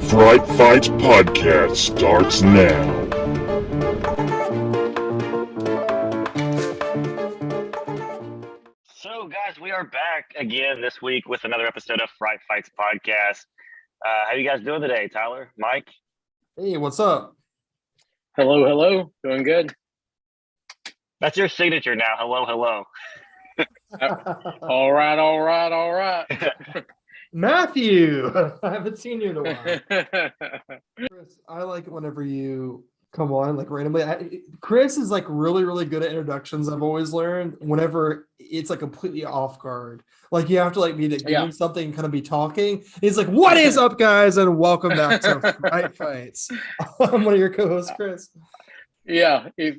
Fright Frights Podcast starts now. So, guys, we are back again this week with another episode of Fright Frights Podcast. How you guys doing today, Tyler, Mike? Hey, what's up? Hello. Doing good. That's your signature now. Hello. All right. Matthew, I haven't seen you in a while. Chris, I like it whenever you come on like randomly. Chris is like really good at introductions. I've always learned whenever it's like completely off guard. Like you have to like be doing something and kind of be talking. He's like, "What is up, guys?" and welcome back to Fright Fights. I'm one of your co-hosts, Chris. Yeah. If you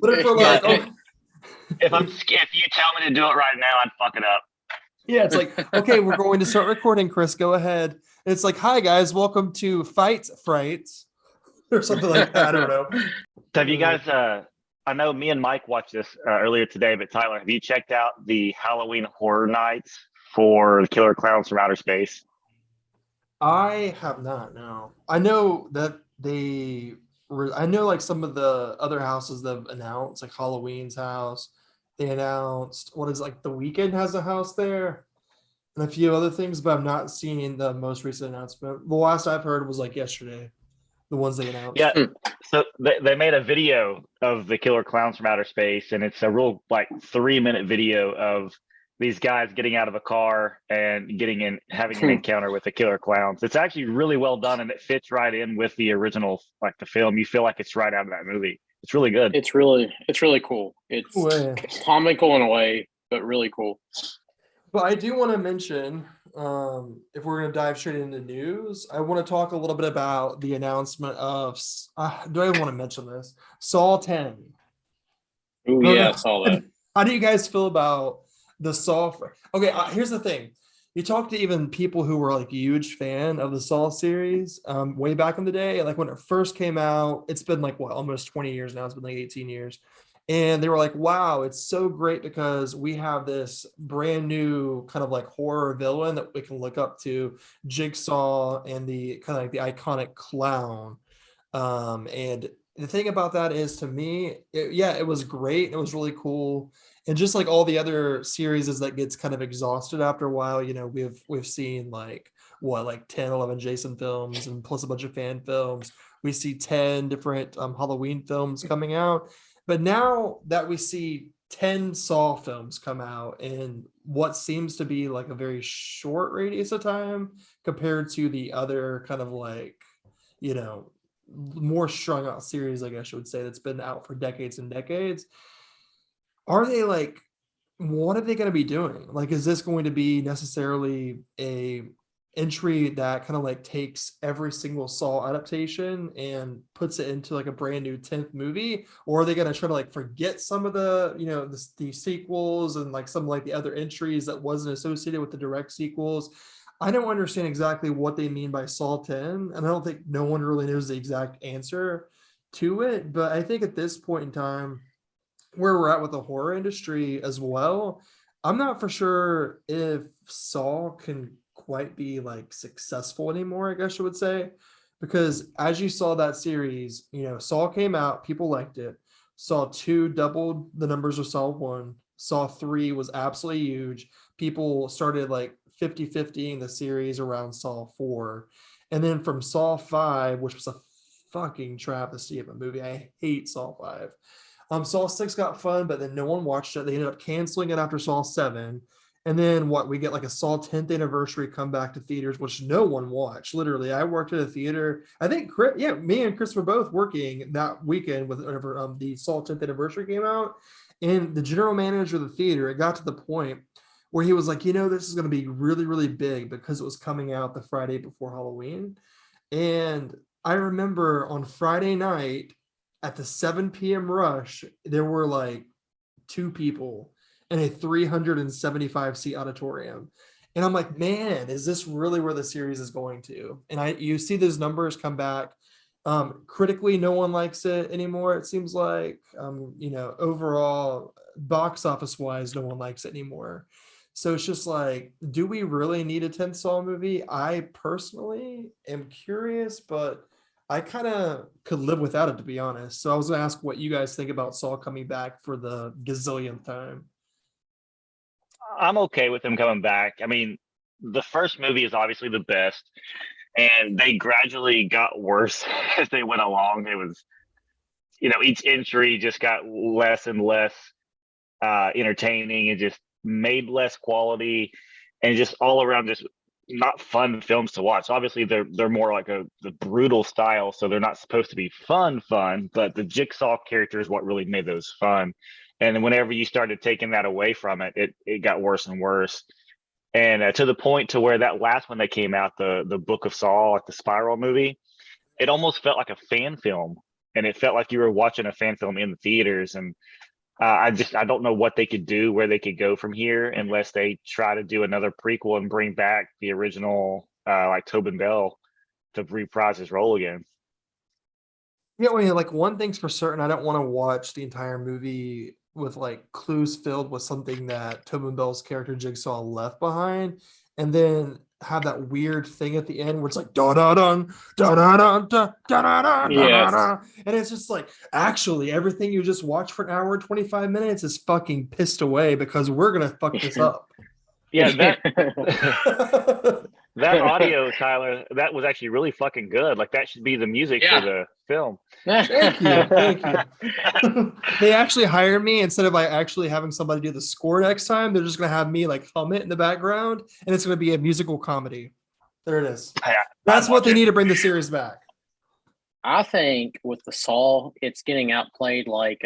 tell me to do it right now, I'd fuck it up. Yeah, it's like, okay, we're going to start recording, Chris. Go ahead. It's like, hi guys, welcome to Fright Frights, or something like that. I don't know. So have you guys? I know me and Mike watched this earlier today, but Tyler, have you checked out the Halloween Horror Nights for the Killer Clowns from Outer Space? I have not. No, I know that I know like some of the other houses that have announced, like Halloween's house. They announced The Weeknd has a house there and a few other things, but I'm not seeing the most recent announcement. The last I've heard was like yesterday, the ones they announced. Yeah, so they made a video of the Killer Clowns from Outer Space, and it's a real 3-minute video of these guys getting out of a car and having an encounter with the killer clowns. It's actually really well done, and it fits right in with the original, the film. You feel like it's right out of that movie. It's really good. It's really cool. It's comical in a way, but really cool. But I do want to mention, if we're going to dive straight into news, I want to talk a little bit about the announcement of, do I even want to mention this? Saw 10. Oh, yeah, I saw that. How do you guys feel about the Saw? Okay, here's the thing. You talk to even people who were huge fan of the Saw series way back in the day, like when it first came out. It's been almost 20 years now. It's been 18 years. And they were like, wow, it's so great because we have this brand new kind of horror villain that we can look up to, Jigsaw, and the kind of the iconic clown. And the thing about that is, to me, it was great. It was really cool. And just like all the other series that gets kind of exhausted after a while, we've seen 10, 11 Jason films and plus a bunch of fan films. We see 10 different Halloween films coming out. But now that we see 10 Saw films come out in what seems to be a very short radius of time compared to the other kind of more strung out series, I guess you would say, that's been out for decades and decades. Are they what are they going to be doing? Is this going to be necessarily a entry that kind of takes every single Saw adaptation and puts it into a brand new 10th movie? Or are they going to try to forget some of the, the sequels and some the other entries that wasn't associated with the direct sequels? I don't understand exactly what they mean by Saw 10, and I don't think no one really knows the exact answer to it. But I think at this point in time, where we're at with the horror industry as well, I'm not for sure if Saw can quite be successful anymore, I guess you would say, because as you saw that series, Saw came out, people liked it. Saw 2 doubled the numbers of Saw 1. Saw 3 was absolutely huge. People started 50-50ing the series around Saw 4. And then from Saw 5, which was a fucking travesty of a movie. I hate Saw 5. Saw 6 got fun, but then no one watched it. They ended up canceling it after Saw 7. And then we get a Saw 10th anniversary comeback to theaters, which no one watched. Literally, I worked at a theater. I think me and Chris were both working that weekend whenever the Saw 10th anniversary came out. And the general manager of the theater, it got to the point where he was like, this is going to be really, really big because it was coming out the Friday before Halloween. And I remember on Friday night, at the 7 p.m. rush, there were 2 people in a 375 seat auditorium. And I'm like, man, is this really where the series is going to? And you see those numbers come back. Critically, no one likes it anymore. It seems overall box office wise, no one likes it anymore. So it's just like, do we really need a 10th Saw movie? I personally am curious, but I kind of could live without it, to be honest. So I was going to ask what you guys think about Saw coming back for the gazillionth time. I'm okay with them coming back. I mean, the first movie is obviously the best, and they gradually got worse as they went along. It was, each entry just got less and less entertaining and just made less quality, and just all around just not fun films to watch. Obviously, they're more like the brutal style, so they're not supposed to be fun, but the Jigsaw character is what really made those fun. And whenever you started taking that away from it, it got worse and worse. And to the point to where that last one that came out, the Book of Saw, like the Spiral movie, it almost felt like a fan film, and it felt like you were watching a fan film in the theaters. And I don't know what they could do, where they could go from here, unless they try to do another prequel and bring back the original, like Tobin Bell, to reprise his role again. Yeah, well, like one thing's for certain, I don't want to watch the entire movie with like clues filled with something that Tobin Bell's character Jigsaw left behind, and then have that weird thing at the end where it's like da da dun da da dun da da da da, and it's just like, actually everything you just watched for an hour and 25 minutes is fucking pissed away because we're gonna fuck this up. Yeah, that audio, Tyler, that was actually really fucking good. Like, that should be the music for the film. Thank you. They actually hired me instead of actually having somebody do the score next time. They're just gonna have me like hum it in the background, and it's gonna be a musical comedy. There it is. That's what they need to bring the series back. I think with the Saw, it's getting outplayed like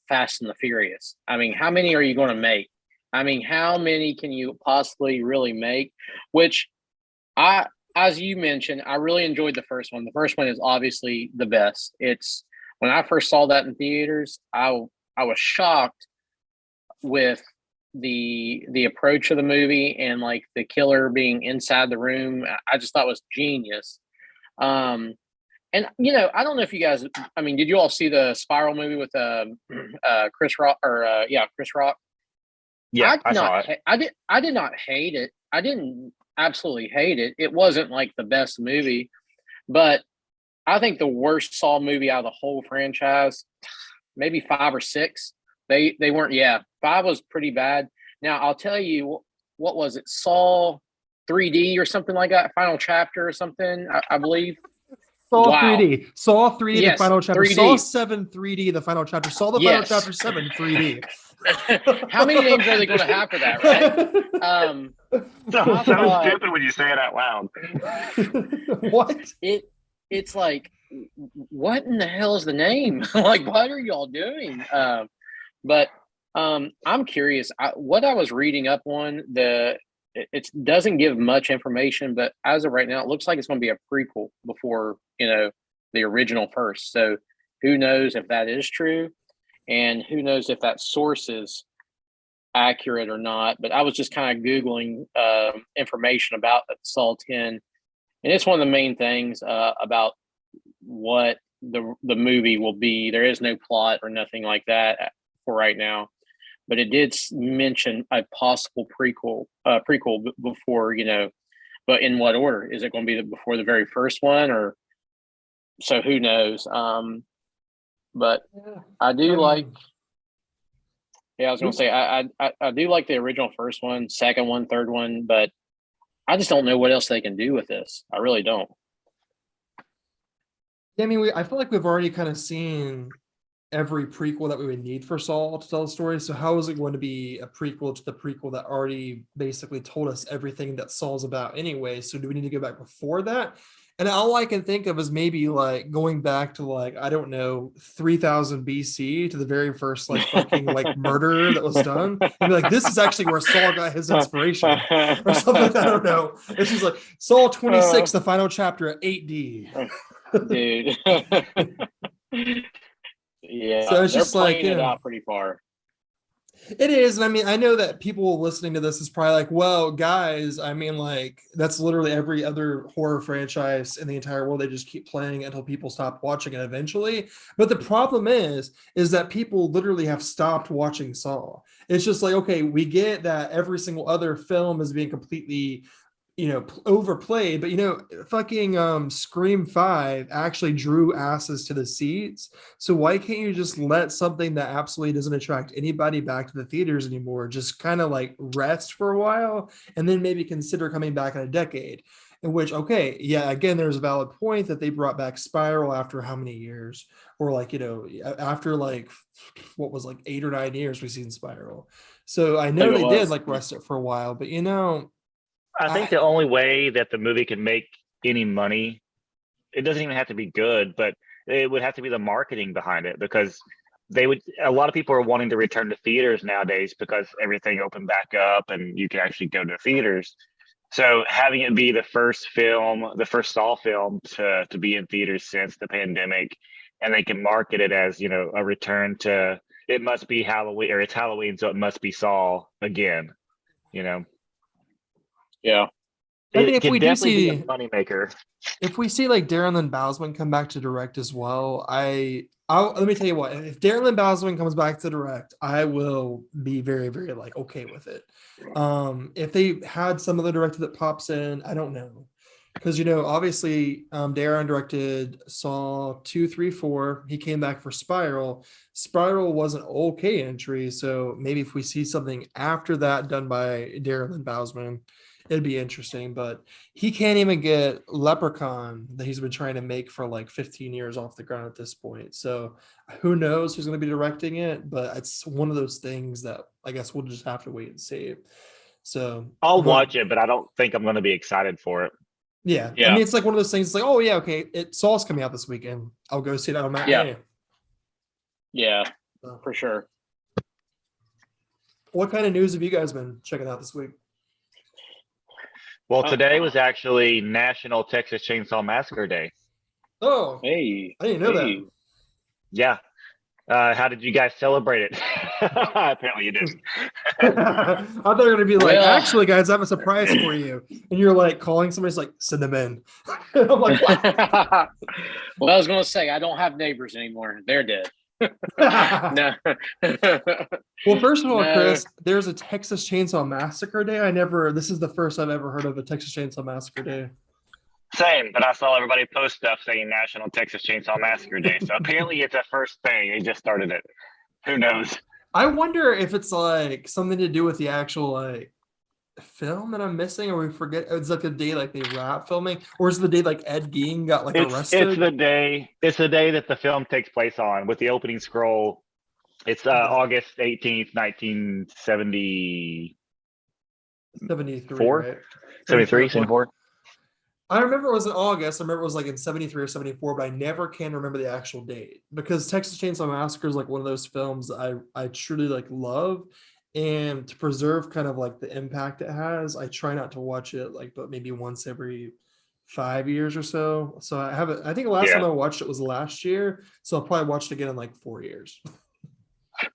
Fast and the Furious. I mean, how many are you going to make? I mean, how many can you possibly really make? Which as you mentioned, I really enjoyed the first one. The first one is obviously the best. It's when I first saw that in theaters, I was shocked with the approach of the movie and like the killer being inside the room. I just thought it was genius. And I don't know if you guys, I mean, did you all see the Spiral movie with Chris Rock Chris Rock? Yeah, I saw it. I did not hate it. I didn't absolutely hate it. It wasn't like the best movie, but I think the worst Saw movie out of the whole franchise, maybe 5 or 6. They weren't. Yeah, 5 was pretty bad. Now I'll tell you, what was it? Saw 3D or something like that. Final Chapter or something, I believe. Saw 3D. Saw 3D, yes, the final chapter. 3D. Saw 7 3D, the final chapter. Saw the final chapter 7 3D. How many names are they going to have for that, right? So stupid when you say it out loud. What? It's like, what in the hell is the name? Like, what are y'all doing? But I'm curious. What I was reading up on, it doesn't give much information, but as of right now, it looks like it's going to be a prequel before the original first. So who knows if that is true, and who knows if that source is accurate or not. But I was just kind of Googling information about Saw 10, and it's one of the main things about what the movie will be. There is no plot or nothing like that for right now, but it did mention a possible prequel before, but in what order? Is it going to be before the very first one, or so who knows? But I do like. Yeah, I was going to say I do like the original first one, second one, third one, but I just don't know what else they can do with this. I really don't. Yeah, I mean, I feel like we've already kind of seen every prequel that we would need for Saul to tell the story. So how is it going to be a prequel to the prequel that already basically told us everything that Saul's about anyway? So do we need to go back before that? And all I can think of is maybe like going back to like, I don't know, 3000 BC to the very first like fucking like murder that was done. And be like, this is actually where Saul got his inspiration or something like that. I don't know. It's just like Saul 26, the final chapter at 8D. Dude. Yeah. So it's just like, it out pretty far. It is. And I mean, I know that people listening to this is probably like, well, guys, I mean, like, that's literally every other horror franchise in the entire world. They just keep playing until people stop watching it eventually. But the problem is that people literally have stopped watching Saw. It's just like, okay, we get that every single other film is being completely overplayed, but fucking Scream 5 actually drew asses to the seats. So why can't you just let something that absolutely doesn't attract anybody back to the theaters anymore just kind of like rest for a while and then maybe consider coming back in a decade? In which, okay, yeah, again, there's a valid point that they brought back Spiral after how many years? Or like, after like what was like 8 or 9 years we've seen Spiral. So I know they did like rest it for a while, but I think the only way that the movie can make any money, it doesn't even have to be good, but it would have to be the marketing behind it, because a lot of people are wanting to return to theaters nowadays because everything opened back up and you can actually go to theaters. So having it be the first Saw film to be in theaters since the pandemic, and they can market it as, a return to, it must be Halloween, or it's Halloween, so it must be Saw again, Yeah. I think if we do definitely see be a moneymaker. If we see like Darren Lynn Bousman come back to direct as well, I'll let me tell you what, if Darren Lynn Bousman comes back to direct, I will be very, very like okay with it. If they had some other director that pops in, I don't know. Because obviously Darren directed Saw 2, 3, 4. He came back for Spiral. Spiral was an okay entry. So maybe if we see something after that done by Darren Lynn Bousman, it'd be interesting. But he can't even get Leprechaun that he's been trying to make for like 15 years off the ground at this point. So who knows who's going to be directing it? But it's one of those things that I guess we'll just have to wait and see. So I'll watch it, but I don't think I'm going to be excited for it. Yeah. I mean, it's like one of those things. It's like, oh yeah, okay, Saw's coming out this weekend. I'll go see it on matinee. Yeah, for sure. What kind of news have you guys been checking out this week? Well, today was actually National Texas Chainsaw Massacre Day. Oh, hey, I didn't know that. Yeah. How did you guys celebrate it? Apparently you did. I thought they were gonna be like, actually, guys, I have a surprise for you. And you're like calling somebody's like, send them in. I'm like, what? Well, I was gonna say I don't have neighbors anymore. They're dead. No. Well, first of all, Chris, there's a Texas Chainsaw Massacre Day. This is the first I've ever heard of a Texas Chainsaw Massacre Day. Same, but I saw everybody post stuff saying National Texas Chainsaw Massacre Day. So apparently it's a first thing. They just started it. Who knows? I wonder if it's like something to do with the actual like film that I'm missing, or we forget it's like the day like they wrap filming, or is it the day like Ed Gein got like arrested? It's the day that the film takes place on, with the opening scroll. It's August 18th, 1970. 73, right? 73, 74. I remember it was in August. I remember it was like in 73 or 74, but I never can remember the actual date, because Texas Chainsaw Massacre is like one of those films I truly like love. And to preserve kind of like the impact it has, I try not to watch it like, but maybe once every 5 years or so. So I think the last time I watched it was last year. So I'll probably watch it again in like 4 years.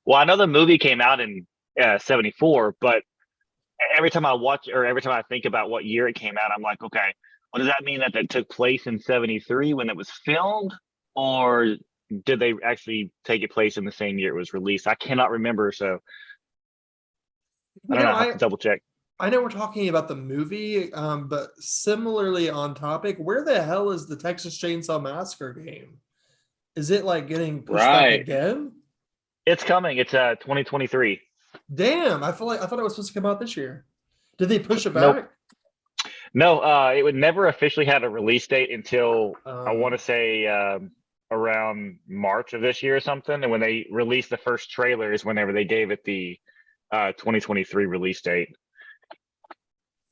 Well, I know the movie came out in 74, but every time I watch, or every time I think about what year it came out, I'm like, okay, well, does that mean that took place in 73 when it was filmed, or did they actually take it place in the same year it was released? I cannot remember, so I don't know. I have to double check. I know we're talking about the movie, but similarly on topic, where the hell is the Texas Chainsaw Massacre game? Is it like getting pushed back again? It's coming. It's 2023. Damn, I thought it was supposed to come out this year. Did they push it back? Nope. No, it would never officially had a release date until I want to say around March of this year or something. And when they released the first trailer is whenever they gave it the 2023 release date.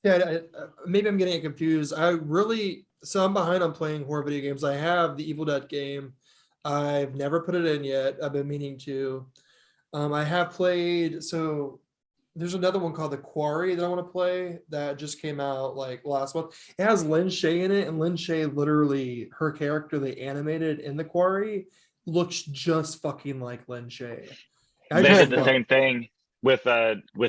Yeah, maybe I'm getting it confused. So I'm behind on playing horror video games. I have the Evil Dead game. I've never put it in yet. I've been meaning to. I have played, so there's another one called The Quarry that I want to play that just came out like last month. It has Lin Shaye in it, and Lin Shaye, literally her character they animated in The Quarry looks just fucking like Lin Shaye. They did the same thing. with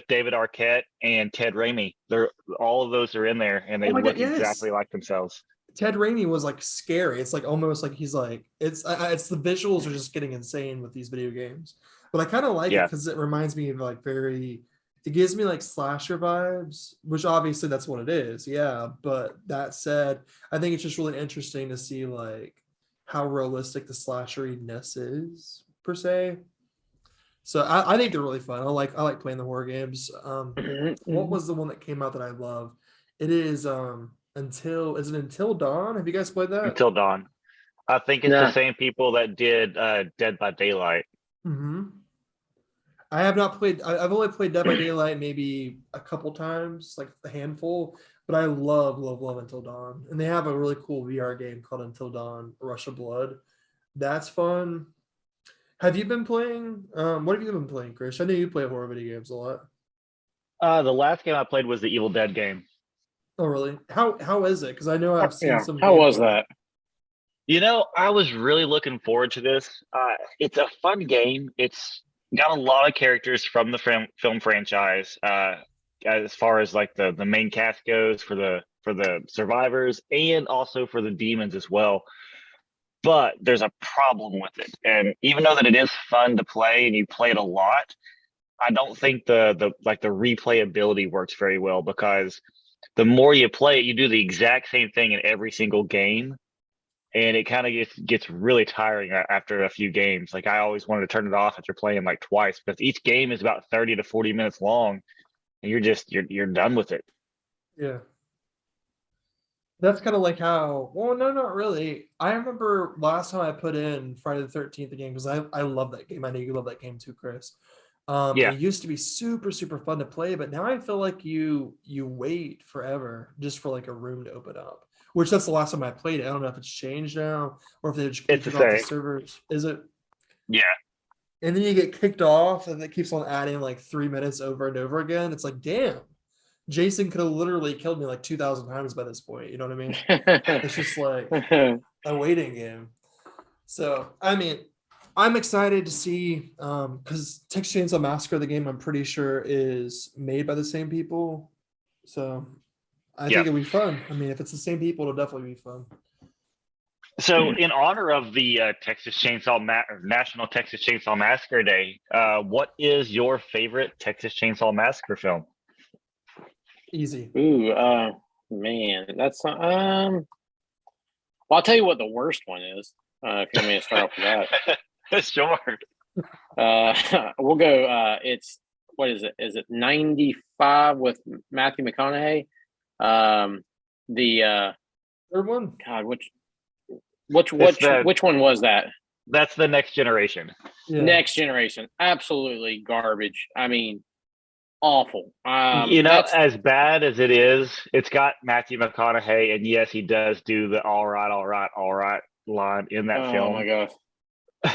David Arquette and Ted Raimi. They're all of those are in there, and they Oh my look God, yes. exactly like themselves. Ted Raimi was like scary. It's like almost like he's like it's the visuals are just getting insane with these video games. But I kind of like it Yeah. because it reminds me of like it gives me like slasher vibes, which obviously that's what it is. Yeah. But that said, I think it's just really interesting to see like how realistic the slasheriness is per se. So I think they're really fun. I like playing the horror games. What was the one that came out that I love? It is Until Dawn? Have you guys played that? Until Dawn. I think it's Nah. the same people that did Dead by Daylight. Mm-hmm. I have not played. I've only played Dead by Daylight maybe a couple times, like a handful. But I love Until Dawn, and they have a really cool VR game called Until Dawn: Rush of Blood. That's fun. Have you been playing? What have you been playing, Chris? I know you play horror video games a lot. The last game I played was the Evil Dead game. Oh, really? How is it? Because I know I've seen some. How was gameplay. that? You know, I was really looking forward to this. It's a fun game. It's got a lot of characters from the film franchise. As far as like the main cast goes for the survivors and also for the demons as well. But there's a problem with it. And even though that it is fun to play and you play it a lot, I don't think the replayability works very well, because the more you play it, you do the exact same thing in every single game. And it kind of gets really tiring after a few games. Like I always wanted to turn it off after playing like twice, because each game is about 30 to 40 minutes long, and you're done with it. Yeah. That's kind of like how, well, no, not really. I remember last time I put in Friday the 13th again, because I love that game. I know you love that game too, Chris. Yeah. It used to be super, super fun to play, but now I feel like you wait forever just for like a room to open up, which that's the last time I played it. I don't know if it's changed now or if they just It's kicked the off the same. servers. Is it? Yeah. And then you get kicked off and it keeps on adding like 3 minutes over and over again. It's like, damn, Jason could have literally killed me like 2,000 times by this point. You know what I mean? It's just like a waiting game. So, I mean, I'm excited to see, because Texas Chainsaw Massacre, the game, I'm pretty sure is made by the same people. So I think it'll be fun. I mean, if it's the same people, it'll definitely be fun. So, in honor of the National Texas Chainsaw Massacre Day, what is your favorite Texas Chainsaw Massacre film? Easy. Ooh, man, that's well, I'll tell you what the worst one is. If you want me to start off with that. Sure. We'll go. It's what is it? Is it 95 with Matthew McConaughey? The Third one. God, which one was that? That's the Next Generation. Yeah. Next Generation, absolutely garbage. I mean, awful. As bad as it is, it's got Matthew McConaughey, and yes, he does do the all right line in that film. Oh my gosh.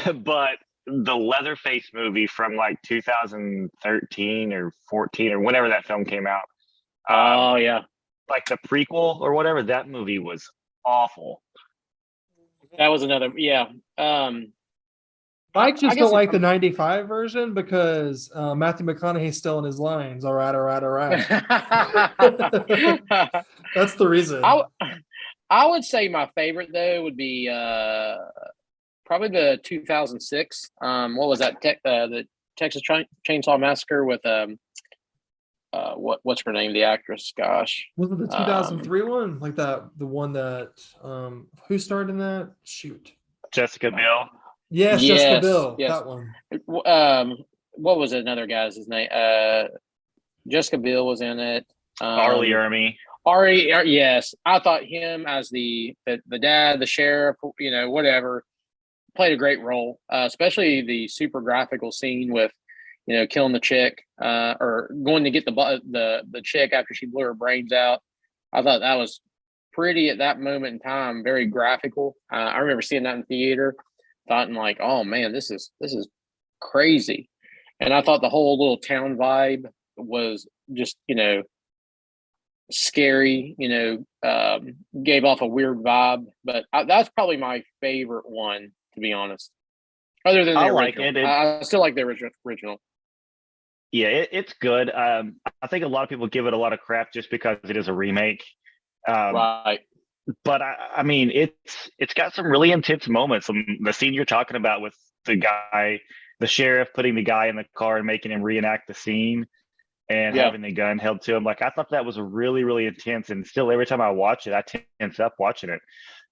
But the Leatherface movie from like 2013 or 14 or whenever that film came out. Oh yeah. Like the prequel or whatever, that movie was awful. That was another, yeah. I just don't like the 95 version because Matthew McConaughey's still in his lines. All right. That's the reason. I would say my favorite though would be probably the 2006. What was that? The Texas Chainsaw Massacre with what's her name? The actress. Gosh, Was it the 2003 one? Like the one that who starred in that? Shoot, Jessica Biel. Yes, Jessica Biel. Yes. That one. What was another guy's name? Jessica Biel was in it. Arlie Ermy. Yes. I thought him as the dad, the sheriff, whatever, played a great role. Especially the super graphical scene with, killing the chick, or going to get the chick after she blew her brains out. I thought that was pretty at that moment in time, very graphical. I remember seeing that in theater, thought like, oh man, this is crazy. And I thought the whole little town vibe was just, scary, gave off a weird vibe. But that's probably my favorite one, to be honest. Other than the original. I still like the original. Yeah, it's good. I think a lot of people give it a lot of crap just because it is a remake. Right. But I mean, it's got some really intense moments. The scene you're talking about with the guy, the sheriff putting the guy in the car and making him reenact the scene and Yeah. having the gun held to him. Like I thought that was really, really intense. And still, every time I watch it, I tense up watching it.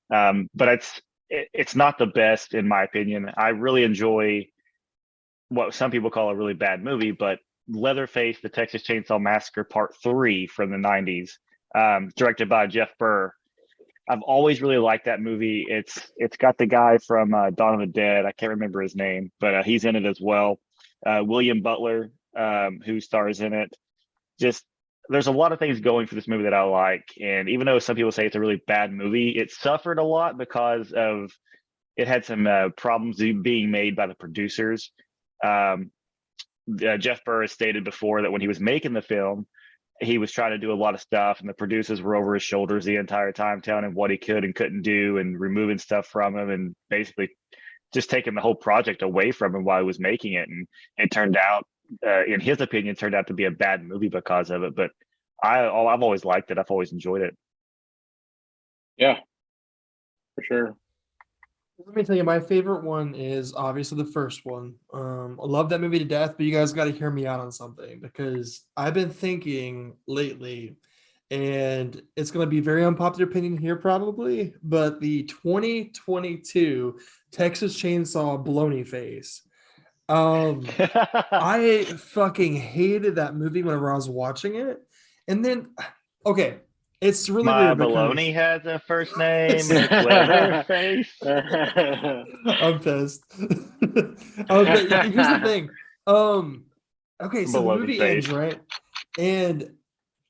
But it's not the best in my opinion. I really enjoy what some people call a really bad movie, but Leatherface, the Texas Chainsaw Massacre Part 3 from the 90s, directed by Jeff Burr. I've always really liked that movie. It's got the guy from Dawn of the Dead. I can't remember his name, but he's in it as well. William Butler, who stars in it. Just there's a lot of things going for this movie that I like, and even though some people say it's a really bad movie, it suffered a lot because of it had some problems being made by the producers. Jeff Burr has stated before that when he was making the film, he was trying to do a lot of stuff, and the producers were over his shoulders the entire time, telling him what he could and couldn't do, and removing stuff from him, and basically just taking the whole project away from him while he was making it. And it turned out, in his opinion, turned out to be a bad movie because of it. But I've always liked it. I've always enjoyed it. Yeah, for sure. Let me tell you, my favorite one is obviously the first one. I love that movie to death, but you guys got to hear me out on something because I've been thinking lately, and it's going to be very unpopular opinion here probably, but the 2022 Texas Chainsaw Baloney Face. I fucking hated that movie whenever I was watching it. And then, okay, it's really My weird baloney because has a first name. It's Leatherface. I'm pissed. But here's the thing. Okay, so the Baloney movie face. ends, right? And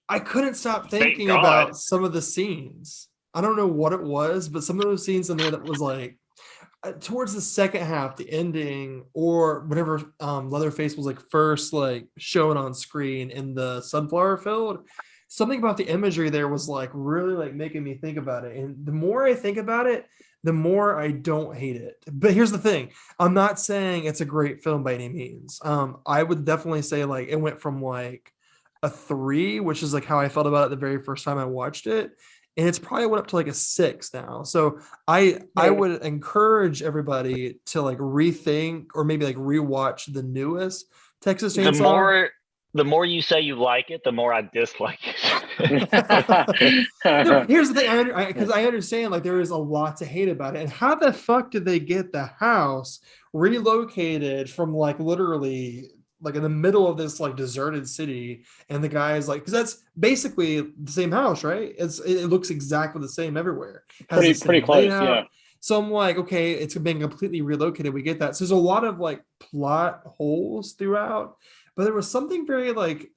I couldn't stop Thank thinking God. about some of the scenes. I don't know what it was, but some of those scenes in there that was like towards the second half, the ending, or whenever Leatherface was like first like shown on screen in the sunflower field, something about the imagery there was like really like making me think about it. And the more I think about it, the more I don't hate it. But here's the thing. I'm not saying it's a great film by any means. I would definitely say like it went from like a 3, which is like how I felt about it the very first time I watched it. And it's probably went up to like a 6 now. So I would encourage everybody to like rethink or maybe like rewatch the newest Texas Chainsaw. The more you say you like it, the more I dislike it. No, here's the thing, because I understand like there is a lot to hate about it. And how the fuck did they get the house relocated from like literally like in the middle of this like deserted city? And the guy is like, because that's basically the same house, right? It looks exactly the same everywhere. Pretty close, yeah. So I'm like, okay, it's being completely relocated. We get that. So there's a lot of like plot holes throughout, but there was something very like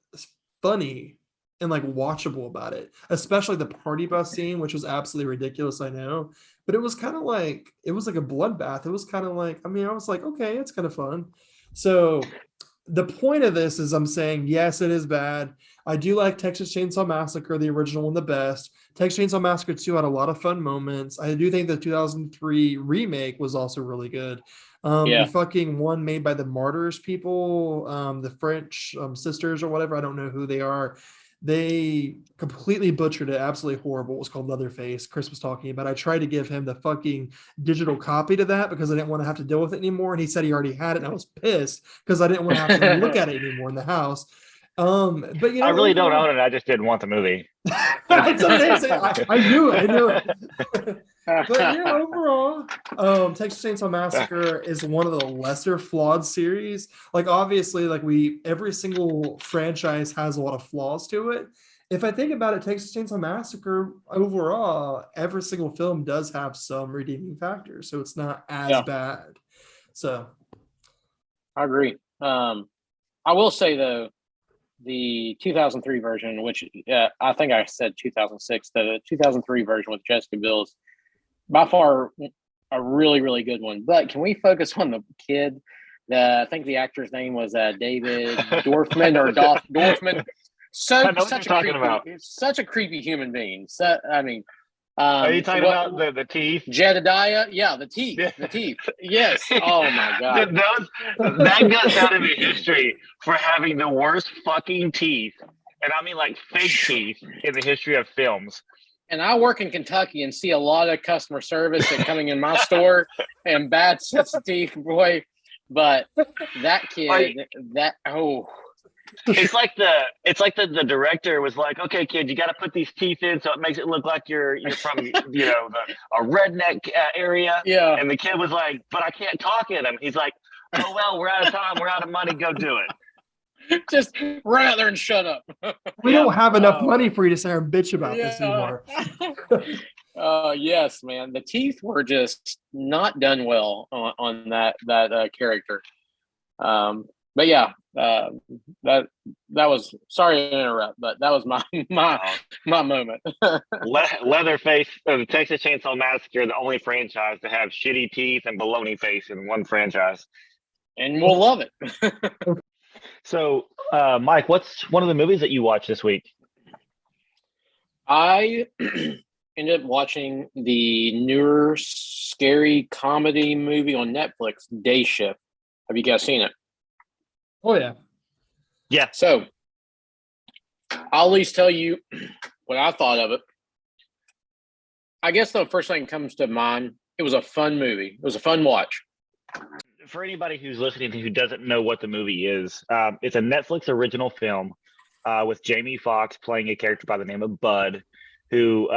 funny and like watchable about it, especially the party bus scene, which was absolutely ridiculous, I know, but it was kind of like it was like a bloodbath. It was kind of like, I mean, I was like, okay, it's kind of fun. So the point of this is I'm saying, yes, it is bad. I do like Texas Chainsaw Massacre, the original one, the best. Texas Chainsaw Massacre 2 had a lot of fun moments. I do think the 2003 remake was also really good. The fucking one made by the Martyrs people, the French sisters or whatever, I don't know who they are. They completely butchered it. Absolutely horrible. It was called Leatherface. Chris was talking about. I tried to give him the fucking digital copy to that because I didn't want to have to deal with it anymore. And he said he already had it. And I was pissed because I didn't want to have to look at it anymore in the house. But you know, I really don't own it. I just didn't want the movie. That's amazing. I knew it. I knew it. But you know, overall, Texas Chainsaw Massacre is one of the lesser flawed series. Like obviously, like every single franchise has a lot of flaws to it. If I think about it, Texas Chainsaw Massacre overall, every single film does have some redeeming factors, so it's not as bad. So, I agree. I will say though, the 2003 version, which I think I said 2006, the 2003 version with Jessica Biel is by far a really, really good one. But can we focus on the kid? I think the actor's name was David Dorfman or Dorfman. Such a creepy human being. So, I mean, Are you talking about the teeth? Jedediah? Yeah, the teeth. The teeth. Yes. Oh my God. That goes down into history for having the worst fucking teeth, and I mean like fake teeth in the history of films. And I work in Kentucky and see a lot of customer service that coming in my store and bad sets of teeth, boy. But that kid, It's like the director was like, okay, kid, you got to put these teeth in so it makes it look like you're from a redneck area. Yeah. And the kid was like, but I can't talk at him. He's like, oh well, we're out of time, we're out of money, go do it. Just run out there and shut up. We don't have enough money for you to sit here and bitch about this anymore. Yes, man. The teeth were just not done well on that character. But yeah, that was, sorry to interrupt, but that was my moment. Leatherface, the Texas Chainsaw Massacre, the only franchise to have shitty teeth and baloney face in one franchise, and we'll love it. So, Mike, what's one of the movies that you watched this week? I ended up watching the newer scary comedy movie on Netflix, Day Shift. Have you guys seen it? Oh yeah. Yeah. So I'll at least tell you what I thought of it. I guess the first thing that comes to mind, it was a fun movie. It was a fun watch. For anybody who's listening who doesn't know what the movie is, it's a Netflix original film with Jamie Foxx playing a character by the name of Bud, who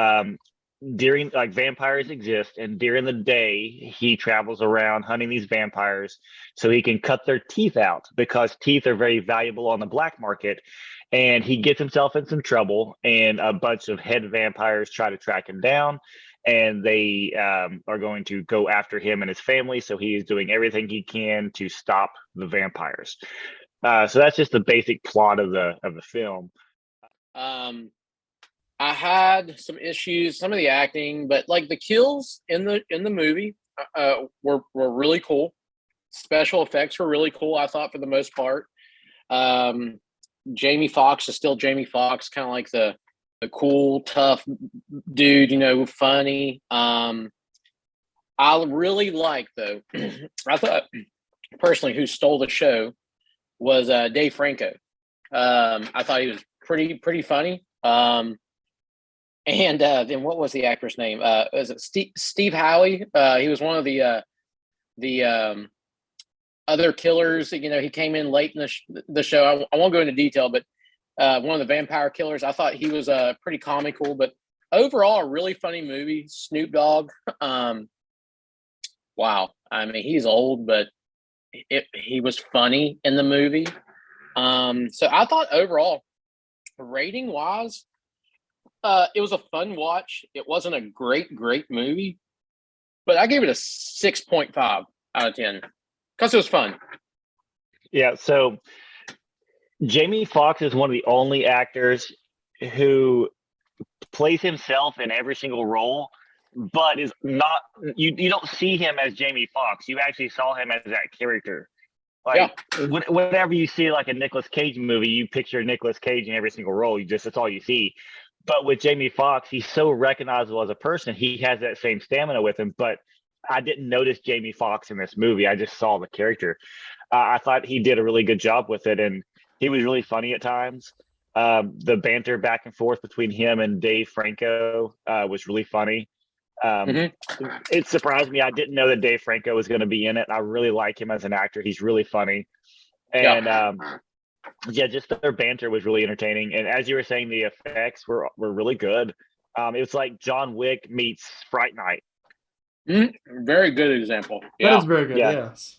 during vampires exist, and during the day he travels around hunting these vampires so he can cut their teeth out because teeth are very valuable on the black market. And he gets himself in some trouble, and a bunch of head vampires try to track him down, and they are going to go after him and his family. So he is doing everything he can to stop the vampires. So that's just the basic plot of the film. I had some issues, some of the acting, but like the kills in the movie were really cool. Special effects were really cool, I thought, for the most part. Jamie Foxx is still Jamie Foxx, kind of like the cool, tough dude, funny. I really like, though, I thought personally who stole the show was Dave Franco. I thought he was pretty funny. And then what was the actor's name? Was it Steve Howie? He was one of the other killers. He came in late in the show. I won't go into detail, but one of the vampire killers. I thought he was pretty comical, but overall a really funny movie. Snoop Dogg. Wow. I mean, he's old, but he was funny in the movie. So I thought overall, rating wise, it was a fun watch. It wasn't a great movie, but I gave it a 6.5 out of 10 because it was fun. Yeah. So Jamie Foxx is one of the only actors who plays himself in every single role, but is not, you don't see him as Jamie Foxx. You actually saw him as that character. Whenever you see like a Nicolas Cage movie, you picture Nicolas Cage in every single role. That's all you see. But with Jamie Foxx, he's so recognizable as a person. He has that same stamina with him. But I didn't notice Jamie Foxx in this movie. I just saw the character. I thought he did a really good job with it, and he was really funny at times. The banter back and forth between him and Dave Franco was really funny. It surprised me. I didn't know that Dave Franco was going to be in it. I really like him as an actor. He's really funny. And just their banter was really entertaining. And as you were saying, the effects were really good. It was like John Wick meets Fright Night. Very good example. That is very good. Yes.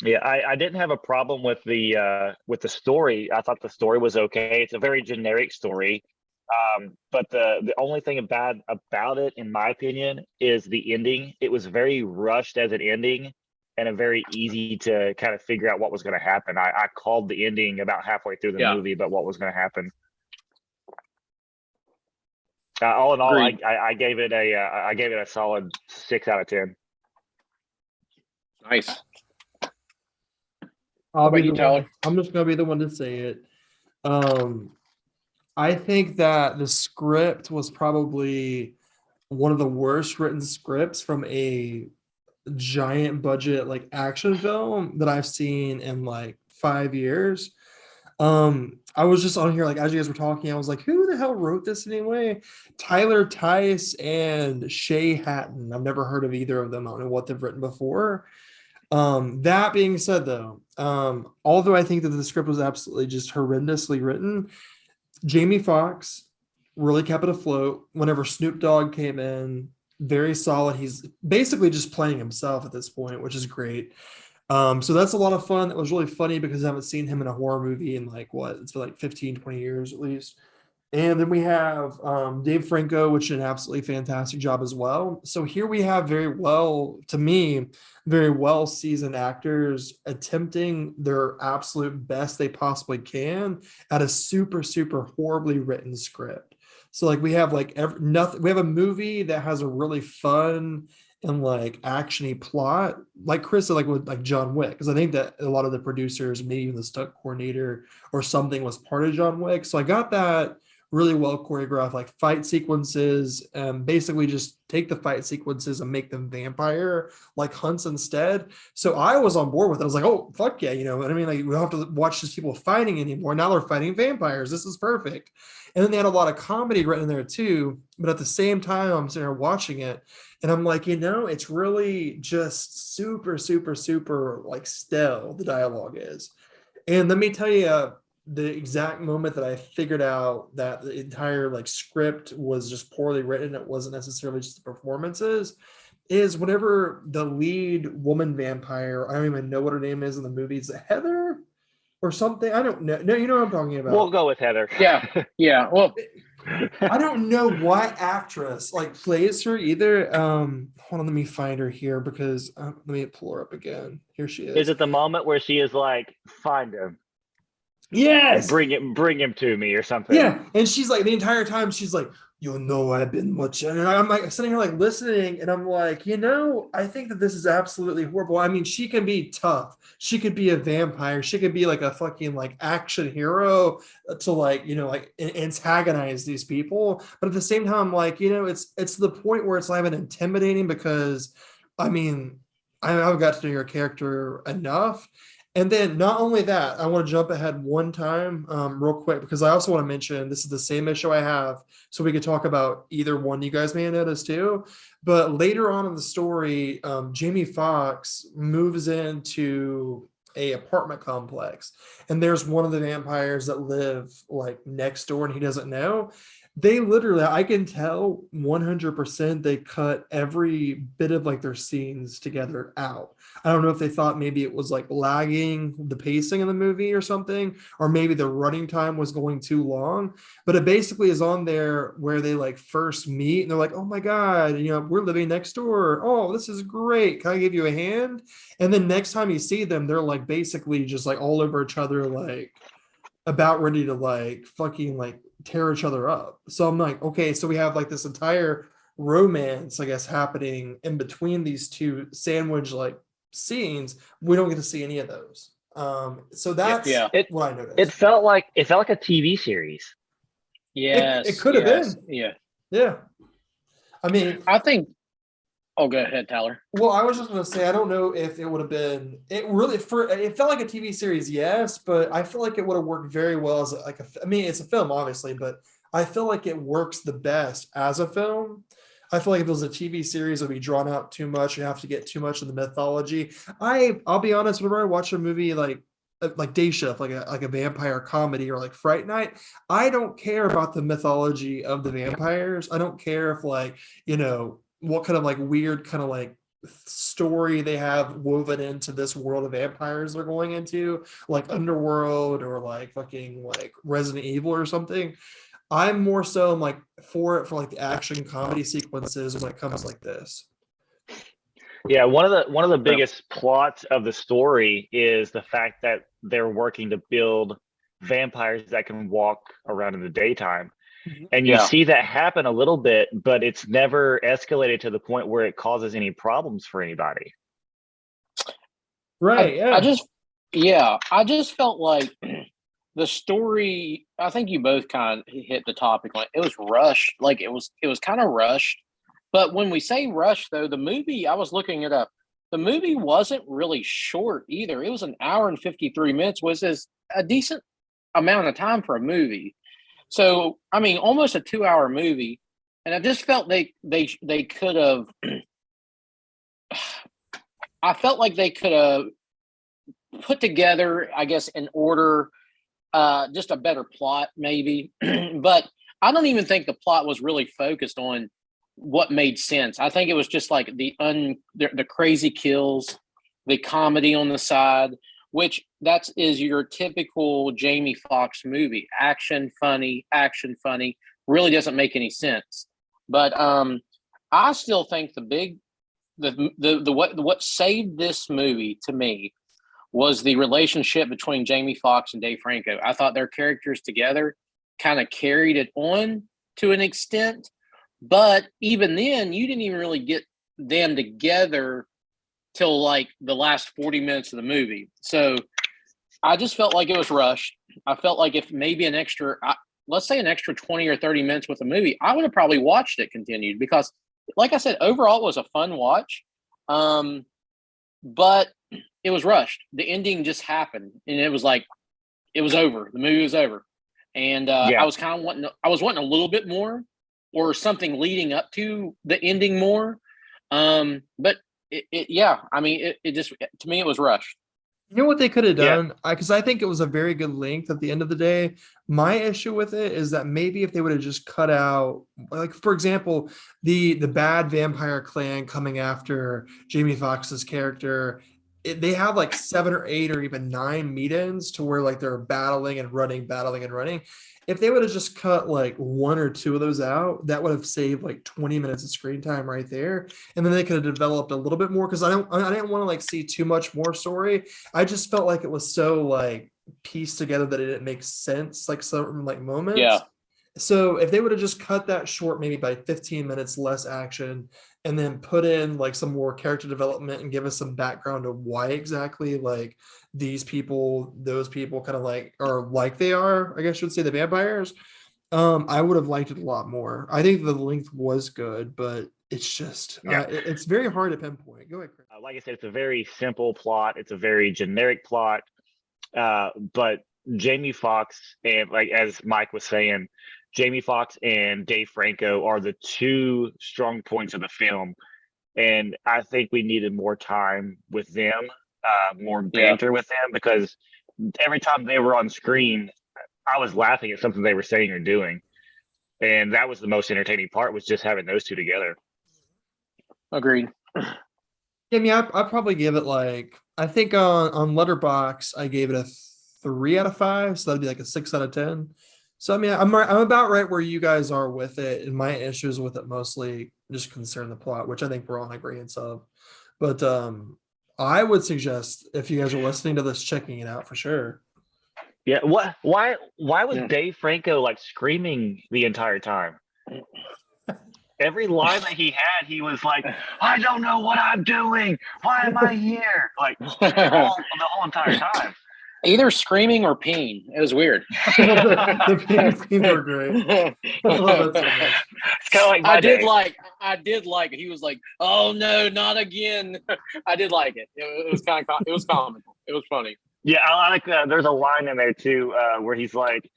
Yeah, I didn't have a problem with the story. I thought the story was okay. It's a very generic story. But the only thing bad about it, in my opinion, is the ending. It was very rushed as an ending, and a very easy to kind of figure out what was going to happen. I called the ending about halfway through the movie about what was going to happen. All in all, I gave it a solid 6 out of 10. Nice. I'm just going to be the one to say it. I think that the script was probably one of the worst written scripts from a giant budget like action film that I've seen in like 5 years. I was just on here, like, as you guys were talking, I was like, who the hell wrote this anyway? Tyler Tice and Shay Hatton. I've never heard of either of them. I don't know what they've written before. That being said, though, although I think that the script was absolutely just horrendously written, Jamie Foxx really kept it afloat. Whenever Snoop Dogg came in, very solid. He's basically just playing himself at this point, which is great. So that's a lot of fun. It was really funny because I haven't seen him in a horror movie in like what? It's been like 15, 20 years at least. And then we have Dave Franco, which did an absolutely fantastic job as well. So here we have very well, to me, very well seasoned actors attempting their absolute best they possibly can at a super, super horribly written script. So like we have like nothing. We have a movie that has a really fun and like actiony plot, like Chris said, like with like John Wick, because I think that a lot of the producers, maybe even the stunt coordinator or something, was part of John Wick. So I got that really well choreographed, like fight sequences, and basically just take the fight sequences and make them vampire like hunts instead. So I was on board with it. I was like, oh fuck yeah, you know what I mean? Like we don't have to watch these people fighting anymore. Now they're fighting vampires. This is perfect. And then they had a lot of comedy written in there too. But at the same time, I'm sitting there watching it, and I'm like, you know, it's really just super, super, super like stale. The dialogue is, and let me tell you, the exact moment that I figured out that the entire like script was just poorly written, it wasn't necessarily just the performances, is whenever the lead woman vampire, I don't even know what her name is in the movie, is it Heather or something? I don't know. No, you know what I'm talking about. We'll go with Heather. Yeah. Well, I don't know what actress like plays her either. Hold on, let me find her here because let me pull her up again. Here she is. Is it the moment where she is like, find him? Yes. Bring him to me or something. Yeah. And she's like, the entire time she's like, you know, I've been watching. And I'm like sitting here like listening, and I'm like, you know, I think that this is absolutely horrible. I mean, she can be tough. She could be a vampire. She could be like a fucking like action hero to like, you know, like antagonize these people. But at the same time, I'm like, you know, it's to the point where it's not even intimidating because, I mean, I've got to know your character enough. And then not only that, I want to jump ahead one time real quick because I also want to mention this is the same issue I have, so we could talk about either one you guys may have noticed too. But later on in the story, Jamie Foxx moves into a apartment complex, and there's one of the vampires that live like next door, and he doesn't know. They literally, I can tell 100% they cut every bit of like their scenes together out. I don't know if they thought maybe it was like lagging the pacing in the movie or something, or maybe the running time was going too long, but it basically is on there where they like first meet and they're like, oh my God, you know, we're living next door. Oh, this is great. Can I give you a hand? And then next time you see them, they're like basically just like all over each other, like about ready to like fucking like tear each other up. So I'm like, okay, so we have like this entire romance, I guess, happening in between these two sandwich like scenes. We don't get to see any of those. So that's what I noticed. It felt like a TV series. Yes, it could have been. Yeah. I mean, I think. Oh, go ahead, Tyler. Well, I was just going to say, I don't know if it would have been. It felt like a TV series, yes, but I feel like it would have worked very well as I mean, it's a film, obviously, but I feel like it works the best as a film. I feel like if it was a TV series, it would be drawn out too much. You have to get too much of the mythology. I'll be honest, whenever I watch a movie like Day Shift, like a vampire comedy or like Fright Night, I don't care about the mythology of the vampires. I don't care if like, you know, what kind of like weird kind of like story they have woven into this world of vampires they're going into, like Underworld or like fucking like Resident Evil or something. I'm more so like for like the action comedy sequences when it comes like this. Yeah, one of the biggest plots of the story is the fact that they're working to build vampires that can walk around in the daytime. And you see that happen a little bit, but it's never escalated to the point where it causes any problems for anybody. Right. I just felt like the story, I think you both kind of hit the topic. Like it was rushed. Like it was kind of rushed. But when we say rush, though, the movie, I was looking it up. The movie wasn't really short either. It was an hour and 53 minutes, which is a decent amount of time for a movie. So, I mean, almost a 2-hour movie. And I just felt they could have, I felt like they could have put together, I guess, in order, just a better plot, maybe. But I don't even think the plot was really focused on what made sense. I think it was just like the crazy kills, the comedy on the side, which is your typical Jamie Foxx movie. Action, funny, really doesn't make any sense. But I still think what saved this movie to me was the relationship between Jamie Foxx and Dave Franco. I thought their characters together kind of carried it on to an extent. But even then, you didn't even really get them together till like the last 40 minutes of the movie. So I just felt like it was rushed. I felt like if maybe let's say an extra 20 or 30 minutes with the movie, I would have probably watched it continued because, like I said, overall it was a fun watch. But it was rushed. The ending just happened, and it was like it was over. The movie was over, and I was kind of wanting a little bit more, or something leading up to the ending more. But I mean, it just, to me, it was rushed. You know what they could have done? Because I think it was a very good length at the end of the day. My issue with it is that maybe if they would have just cut out, like, for example, the bad vampire clan coming after Jamie Foxx's character, they have like 7 or 8 or even 9 meet-ins to where like they're battling and running. If they would have just cut like 1 or 2 of those out, that would have saved like 20 minutes of screen time right there. And then they could have developed a little bit more, because I didn't want to like see too much more story. I just felt like it was so like pieced together that it didn't make sense, like certain like moments. Yeah. So if they would have just cut that short, maybe by 15 minutes less action, and then put in like some more character development and give us some background of why exactly like these people, those people kind of like are like they are, I guess you would say, the vampires, I would have liked it a lot more. I think the length was good, but it's just it's very hard to pinpoint. Go ahead, Chris. Like I said, it's a very simple plot. It's a very generic plot, but Jamie Foxx, and like as Mike was saying, Jamie Foxx and Dave Franco are the 2 strong points of the film, and I think we needed more time with them, more banter with them, because every time they were on screen, I was laughing at something they were saying or doing, and that was the most entertaining part, was just having those 2 together. Agreed. I mean, I'd probably give it like, I think on Letterboxd I gave it a 3 out of 5, so that'd be like a 6 out of 10. So I mean, I'm about right where you guys are with it, and my issues with it mostly just concern the plot, which I think we're all in agreement of. But I would suggest, if you guys are listening to this, checking it out for sure. Yeah. Why was Dave Franco like screaming the entire time? Every line that he had, he was like, "I don't know what I'm doing. Why am I here?" Like the whole entire time. Either screaming or peeing. It was weird. The peeing scenes were great. I love it so much. It's kind of like my day. I did like he was like, "Oh no, not again." I did like it. It was kind of, it was comical. It was funny. Yeah, I like there's a line in there too, where he's like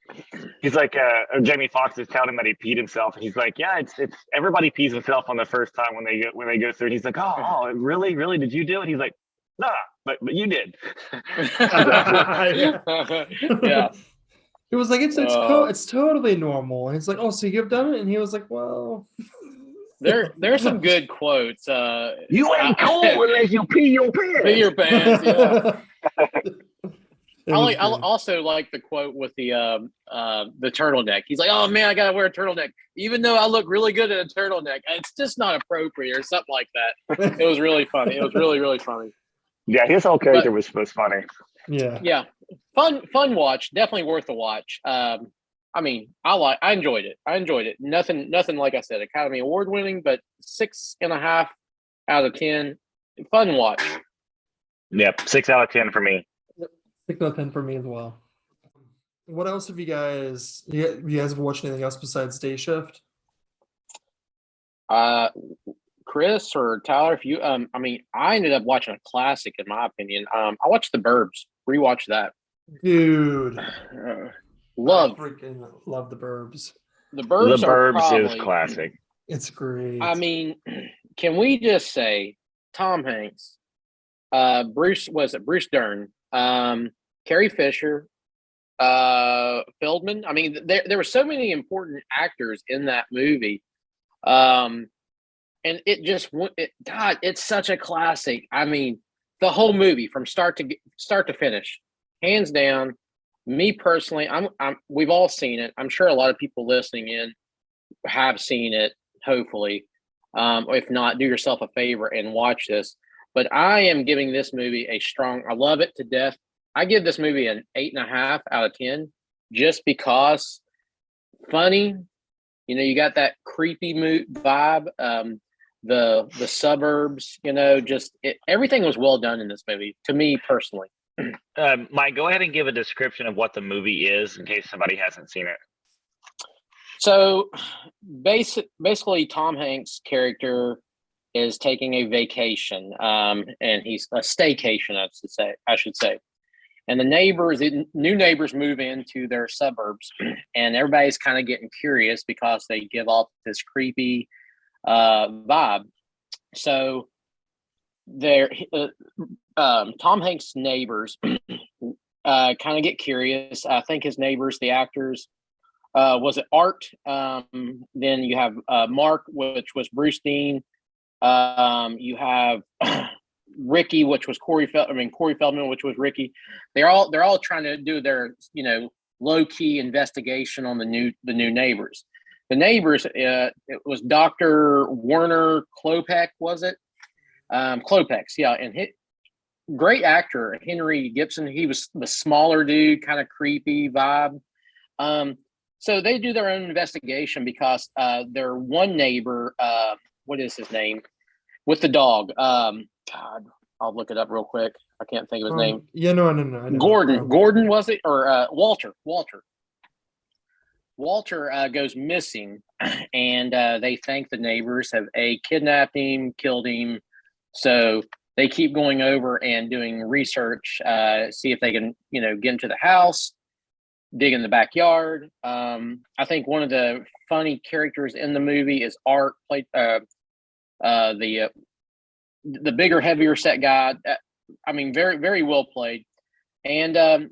Jamie Foxx is telling him that he peed himself, and he's like, "Yeah, it's everybody pees himself on the first time when they go through." And he's like, "Oh, really? Did you do it?" He's like, "Nah, but you did." Yeah. Yeah. It was like it's totally normal. And he's like, "Oh, so you've done it?" And he was like, "Well." There's some good quotes. You ain't cool unless you pee your pants. Pee your pants. Yeah. I I also like the quote with the turtleneck. He's like, "Oh man, I gotta wear a turtleneck, even though I look really good in a turtleneck. It's just not appropriate," or something like that. It was really funny. It was really, really funny. Yeah, his whole character was funny. Yeah. Fun watch. Definitely worth a watch. I mean, I enjoyed it. Nothing like I said, Academy Award winning, but 6.5 out of 10. Fun watch. Yep, 6 out of 10 for me. 6 out of 10 for me as well. What else have you guys have watched anything else besides Day Shift? Chris or Tyler, if you, I mean, I ended up watching a classic in my opinion. I watched The Burbs. Rewatch that. Dude, Love I freaking love the Burbs. The The Burbs are Burbs probably, is classic. It's great. I mean, can we just say Tom Hanks, Bruce Dern, Carrie Fisher, Feldman. I mean, there were so many important actors in that movie. And it just God, it's such a classic. I mean, the whole movie from start to finish, hands down. Me personally, we've all seen it. I'm sure a lot of people listening in have seen it. Hopefully, if not, do yourself a favor and watch this. But I am giving this movie a strong. I love it to death. I give this movie an 8.5 out of 10, just because funny. You know, you got that creepy vibe. The suburbs. You know, just everything was well done in this movie. To me personally. Mike, go ahead and give a description of what the movie is in case somebody hasn't seen it. So basically, Tom Hanks' character is taking a vacation, and he's a staycation, I should say. And the new neighbors move into their suburbs, and everybody's kind of getting curious because they give off this creepy vibe. So Tom Hanks' neighbors kind of get curious. I think his neighbors, the actors, was it Art? Then you have Mark, which was Bruce Dean. You have Ricky, which was Corey Feldman, which was Ricky. They're all trying to do their, you know, low key investigation on the new neighbors. The neighbors, it was Dr. Werner Klopek, was it? Klopex, yeah, and great actor Henry Gibson. He was the smaller dude, kind of creepy vibe. So they do their own investigation because their one neighbor, what is his name, with the dog? God, I'll look it up real quick. I can't think of his name. Yeah, no. Gordon was it, or Walter? Walter goes missing, and they think the neighbors have kidnapped him, killed him. So they keep going over and doing research, see if they can, you know, get into the house, dig in the backyard. I think one of the funny characters in the movie is Art, played the bigger, heavier set guy. I mean, very, very well played. And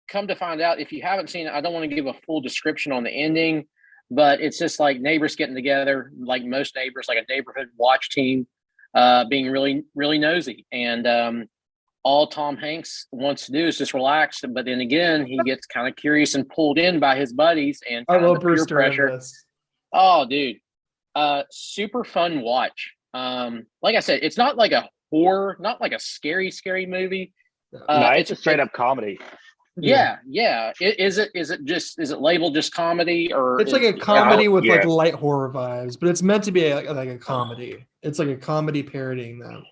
come to find out, if you haven't seen it, I don't want to give a full description on the ending, but it's just like neighbors getting together, like most neighbors, like a neighborhood watch team, being really, really nosy. And all Tom Hanks wants to do is just relax. But then again, he gets kind of curious and pulled in by his buddies and I love peer Bruce pressure. Oh, dude. Super fun watch. Like I said, it's not like a horror, not like a scary movie. No, it's a straight up comedy. Yeah. Is it labeled just comedy, or it's like a comedy with yeah, like light horror vibes, but it's meant to be like a comedy. It's like a comedy parodying them.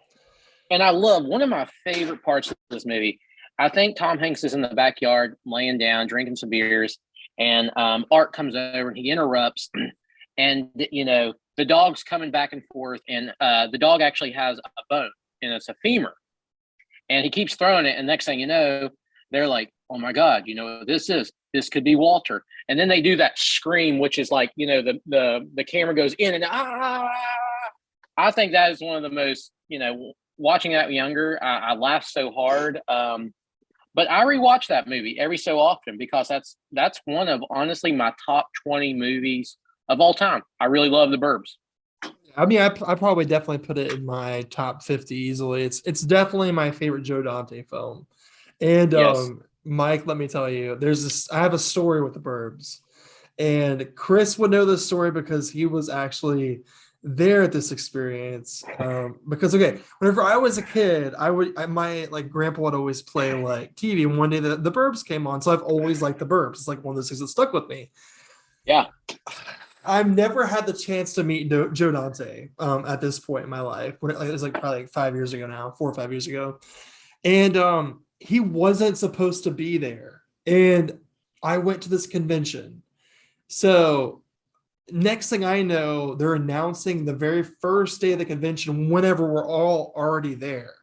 And I love, one of my favorite parts of this movie, I think Tom Hanks is in the backyard laying down, drinking some beers, and Art comes over and he interrupts, and you know, the dog's coming back and forth, and the dog actually has a bone, and it's a femur, and he keeps throwing it, and next thing you know, they're like, oh my God, you know, this could be Walter. And then they do that scream, which is like, you know, the camera goes in and I think that is one of the most, you know, watching that younger, I laughed so hard. But I rewatch that movie every so often because that's one of, honestly, my top 20 movies of all time. I really love The Burbs. I mean, I probably definitely put it in my top 50 easily. It's definitely my favorite Joe Dante film. And Yes. Mike, let me tell you, I have a story with The Burbs, and Chris would know this story because he was actually there at this experience. Because whenever I was a kid, my grandpa would always play like TV, and one day the Burbs came on, so I've always liked The Burbs. It's like one of those things that stuck with me. Yeah. I've never had the chance to meet Joe Dante at this point in my life. It was probably 5 years ago now, 4 or 5 years ago, and he wasn't supposed to be there. And I went to this convention. So next thing I know, they're announcing the very first day of the convention, whenever we're all already there,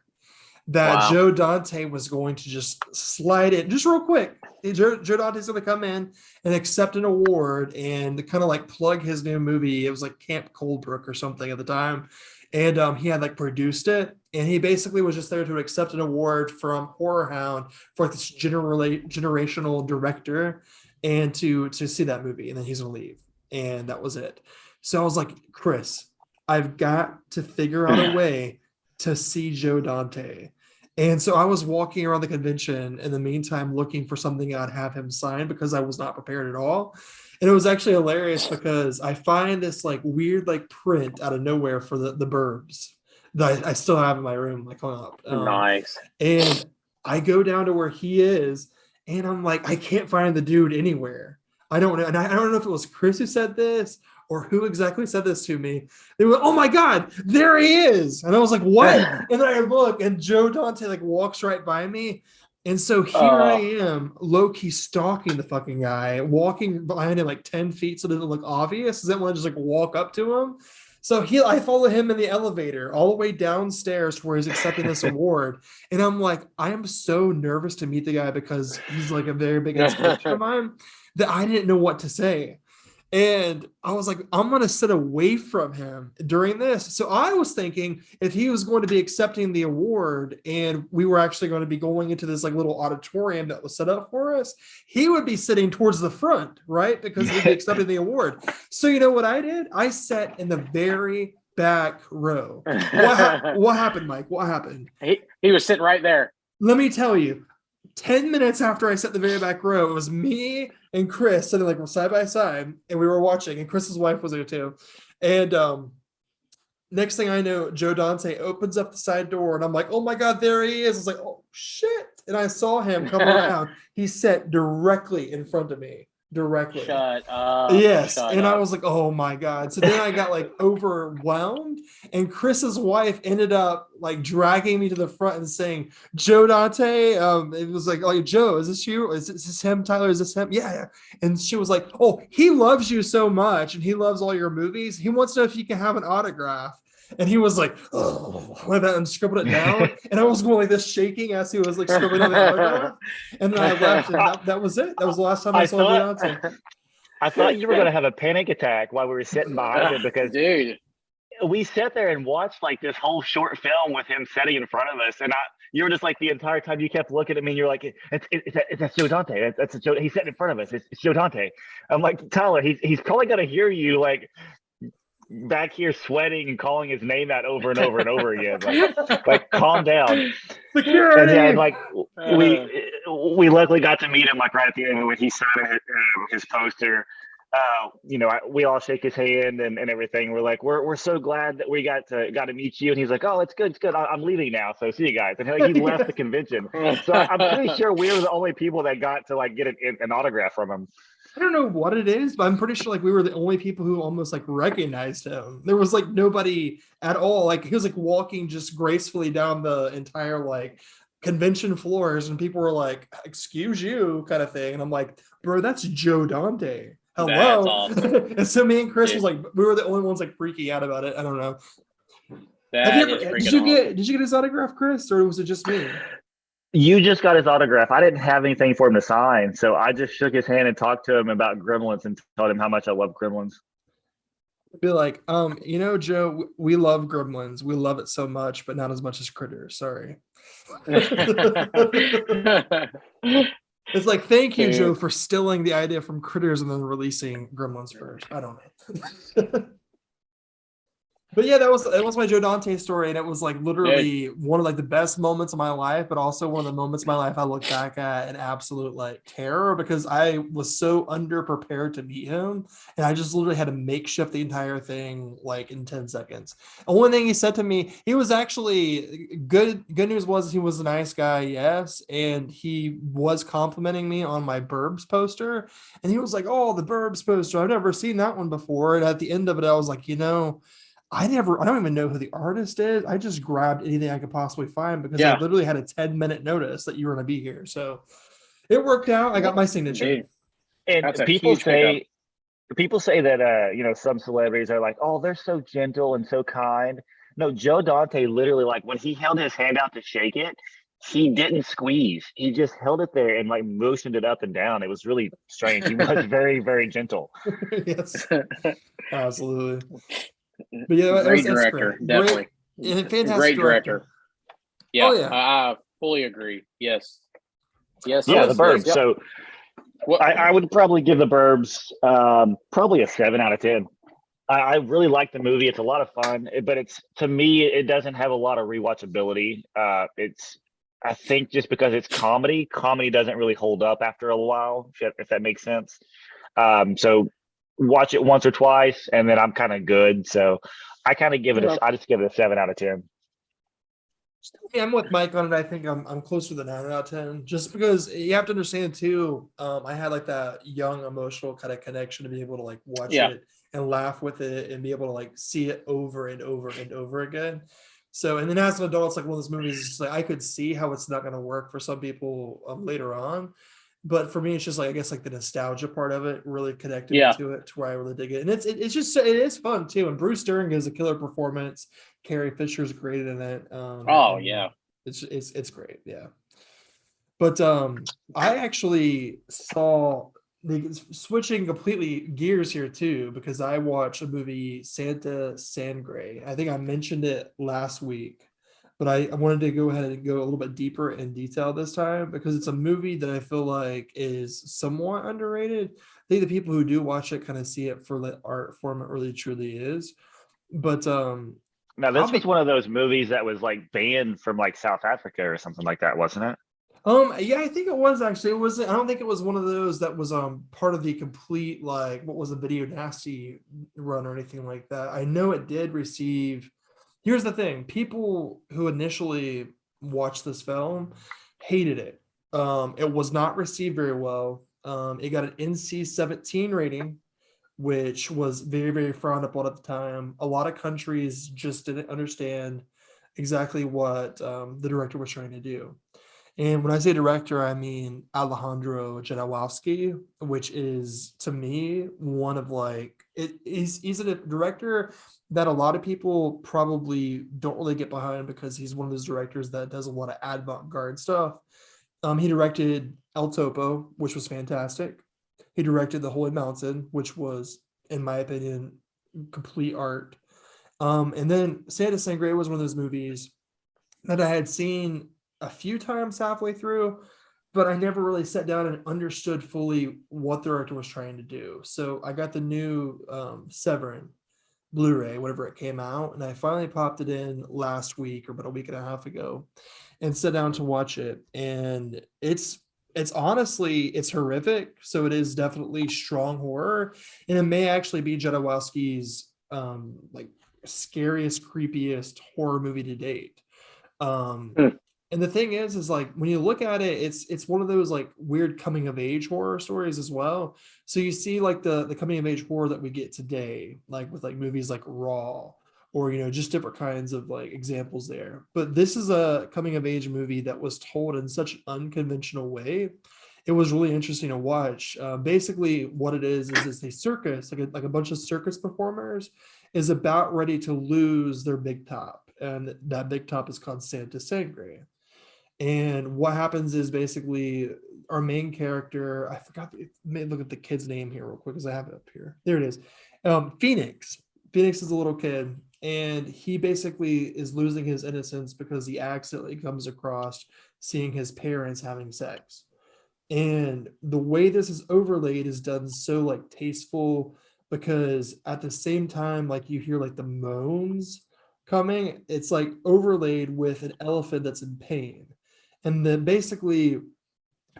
that Joe Dante was going to just slide in just real quick. Joe Dante's going to come in and accept an award and kind of like plug his new movie. It was like Camp Coldbrook or something at the time. And he had like produced it. And he basically was just there to accept an award from Horror Hound for like this generational director and to see that movie. And then he's going to leave. And that was it. So I was like, Chris, I've got to figure out a way to see Joe Dante. And so I was walking around the convention in the meantime, looking for something I'd have him sign because I was not prepared at all. And it was actually hilarious because I find this like weird like print out of nowhere for the Burbs that I still have in my room, like hung up. Nice. And I go down to where he is, and I'm like, I can't find the dude anywhere. I don't know. And I don't know if it was Chris who said this or who exactly said this to me. They were, oh my God, there he is. And I was like, what? And then I look, and Joe Dante like walks right by me. And so here I am, low-key stalking the fucking guy, walking behind him like 10 feet so it doesn't look obvious. Doesn't want to just like walk up to him. So I follow him in the elevator all the way downstairs to where he's accepting this award. And I'm like, I am so nervous to meet the guy because he's like a very big inspiration of mine that I didn't know what to say. And I was like, I'm going to sit away from him during this. So I was thinking if he was going to be accepting the award and we were actually going to be going into this like little auditorium that was set up for us, he would be sitting towards the front, right? Because he'd be accepting the award. So you know what I did? I sat in the very back row. What happened, Mike? What happened? He was sitting right there. Let me tell you. 10 minutes after I sat in the very back row, it was me and Chris sitting like side by side, and we were watching, and Chris's wife was there too. And next thing I know, Joe Dante opens up the side door, and I'm like, oh my God, there he is. I was like, oh shit. And I saw him come around. He sat directly in front of me. Directly. Shut up. Yes. Shut and up. I was like, oh my God. So then I got like overwhelmed, and Chris's wife ended up like dragging me to the front and saying, Joe Dante, it was like, Joe, is this you? Is this him, Tyler? Is this him? Yeah. And she was like, oh, he loves you so much and he loves all your movies. He wants to know if you can have an autograph. And he was like, oh, like that, and scribbled it down. And I was going like this, shaking as he was like scribbling on the autograph. And then I left, and that was it. That was the last time I saw Beyonce. I thought you were going to have a panic attack while we were sitting behind him because, dude, we sat there and watched like this whole short film with him sitting in front of us, and you were just like the entire time you kept looking at me and you're like, that's Joe Dante. That's Joe. He's sitting in front of us. It's Joe Dante. I'm like, Tyler, he's probably going to hear you like back here sweating and calling his name out over and over and over again. Like calm down. Security. And then like we luckily got to meet him like right at the end when he signed his poster. We all shake his hand and everything. We're like, we're so glad that we got to meet you. And he's like, oh, it's good. I'm leaving now. So see you guys. And like, he left the convention. So I'm pretty sure we were the only people that got to like get an autograph from him. I don't know what it is, but I'm pretty sure like we were the only people who almost like recognized him. There was like nobody at all. Like he was like walking just gracefully down the entire like convention floors, and people were like, excuse you, kind of thing. And I'm like, bro, that's Joe Dante. Hello. That's awesome. And so me and Chris was like, we were the only ones like freaking out about it. I don't know. Did you get his autograph, Chris, or was it just me? You just got his autograph. I didn't have anything for him to sign, so I just shook his hand and talked to him about Gremlins and told him how much I love Gremlins. Be like, Joe, we love Gremlins. We love it so much, but not as much as Critters. Sorry. It's like, thank you, Joe, for stealing the idea from Critters and then releasing Gremlins first. I don't know. But yeah, that was my Joe Dante story, and it was like literally one of like the best moments of my life, but also one of the moments of my life I look back at in absolute like terror because I was so underprepared to meet him, and I just literally had to makeshift the entire thing like in 10 seconds. And one thing he said to me, he was actually good. Good news was he was a nice guy, yes, and he was complimenting me on my Burbs poster, and he was like, "Oh, the Burbs poster, I've never seen that one before." And at the end of it, I was like, I don't even know who the artist is. I just grabbed anything I could possibly find because I literally had a 10-minute notice that you were going to be here. So it worked out. I got my signature. And people say people say that some celebrities are like, oh, they're so gentle and so kind. No, Joe Dante literally, like, when he held his hand out to shake it, he didn't squeeze. He just held it there and like motioned it up and down. It was really strange. He was very, very gentle. Yes, absolutely. But yeah, Great that's director, great. definitely. And a fantastic Great director. Yeah, Oh, yeah. I fully agree. Yes. Yeah, the Burbs. Yep. So What, I would probably give the Burbs probably a 7 out of 10. I really like the movie. It's a lot of fun, but to me, it doesn't have a lot of rewatchability. I think just because it's comedy doesn't really hold up after a while, if that makes sense. So watch it once or twice, and then I'm kind of good. So I kind of I just give it a 7 out of 10. Yeah, I'm with Mike on it. I think I'm closer to 9 out of 10, just because you have to understand too. I had like that young emotional kind of connection to be able to like watch it and laugh with it and be able to like see it over and over and over again. So, and then as an adult, it's like one of those movies. It's just like I could see how it's not going to work for some people later on, but for me, it's just like I guess like the nostalgia part of it really connected me to it, to where I really dig it, and it is fun too. And Bruce Dern gives a killer performance. Carrie Fisher's great in it. It's great, yeah. But I actually saw switching completely gears here too, because I watched a movie, Sangre. I think I mentioned it last week, but I wanted to go ahead and go a little bit deeper in detail this time because it's a movie that I feel like is somewhat underrated. I think the people who do watch it kind of see it for the art form it really truly is. But now this was one of those movies that was like banned from like South Africa or something like that, wasn't it? Yeah, I think it was actually. It was. I don't think it was one of those that was part of the complete like what was a Video Nasty run or anything like that. I know it did receive. Here's the thing: people who initially watched this film hated it. It was not received very well. It got an NC-17 rating, which was very, very frowned upon at the time. A lot of countries just didn't understand exactly what the director was trying to do. And when I say director, I mean Alejandro Jodorowsky, which is to me one of like he's a director that a lot of people probably don't really get behind because he's one of those directors that does a lot of avant-garde stuff. He directed El Topo, which was fantastic. He directed The Holy Mountain, which was, in my opinion, complete art. And then Sangre was one of those movies that I had seen a few times halfway through, but I never really sat down and understood fully what the director was trying to do. So I got the new Severin Blu-ray, whenever it came out, and I finally popped it in last week or about a week and a half ago and sat down to watch it. And it's honestly, it's horrific. So it is definitely strong horror, and it may actually be Jodorowsky's like scariest, creepiest horror movie to date. And the thing is like when you look at it, it's one of those like weird coming of age horror stories as well. So you see like the coming of age horror that we get today, like with like movies like Raw, or just different kinds of like examples there. But this is a coming of age movie that was told in such an unconventional way. It was really interesting to watch. Basically, what it is a circus, like a bunch of circus performers, is about ready to lose their big top, and that big top is called Santa Sangre. And what happens is basically our main character, I forgot, let me look at the kid's name here real quick because I have it up here. There it is. Phoenix. Phoenix is a little kid, and he basically is losing his innocence because he accidentally comes across seeing his parents having sex. And the way this is overlaid is done so like tasteful, because at the same time, like you hear like the moans coming, it's like overlaid with an elephant that's in pain. And then basically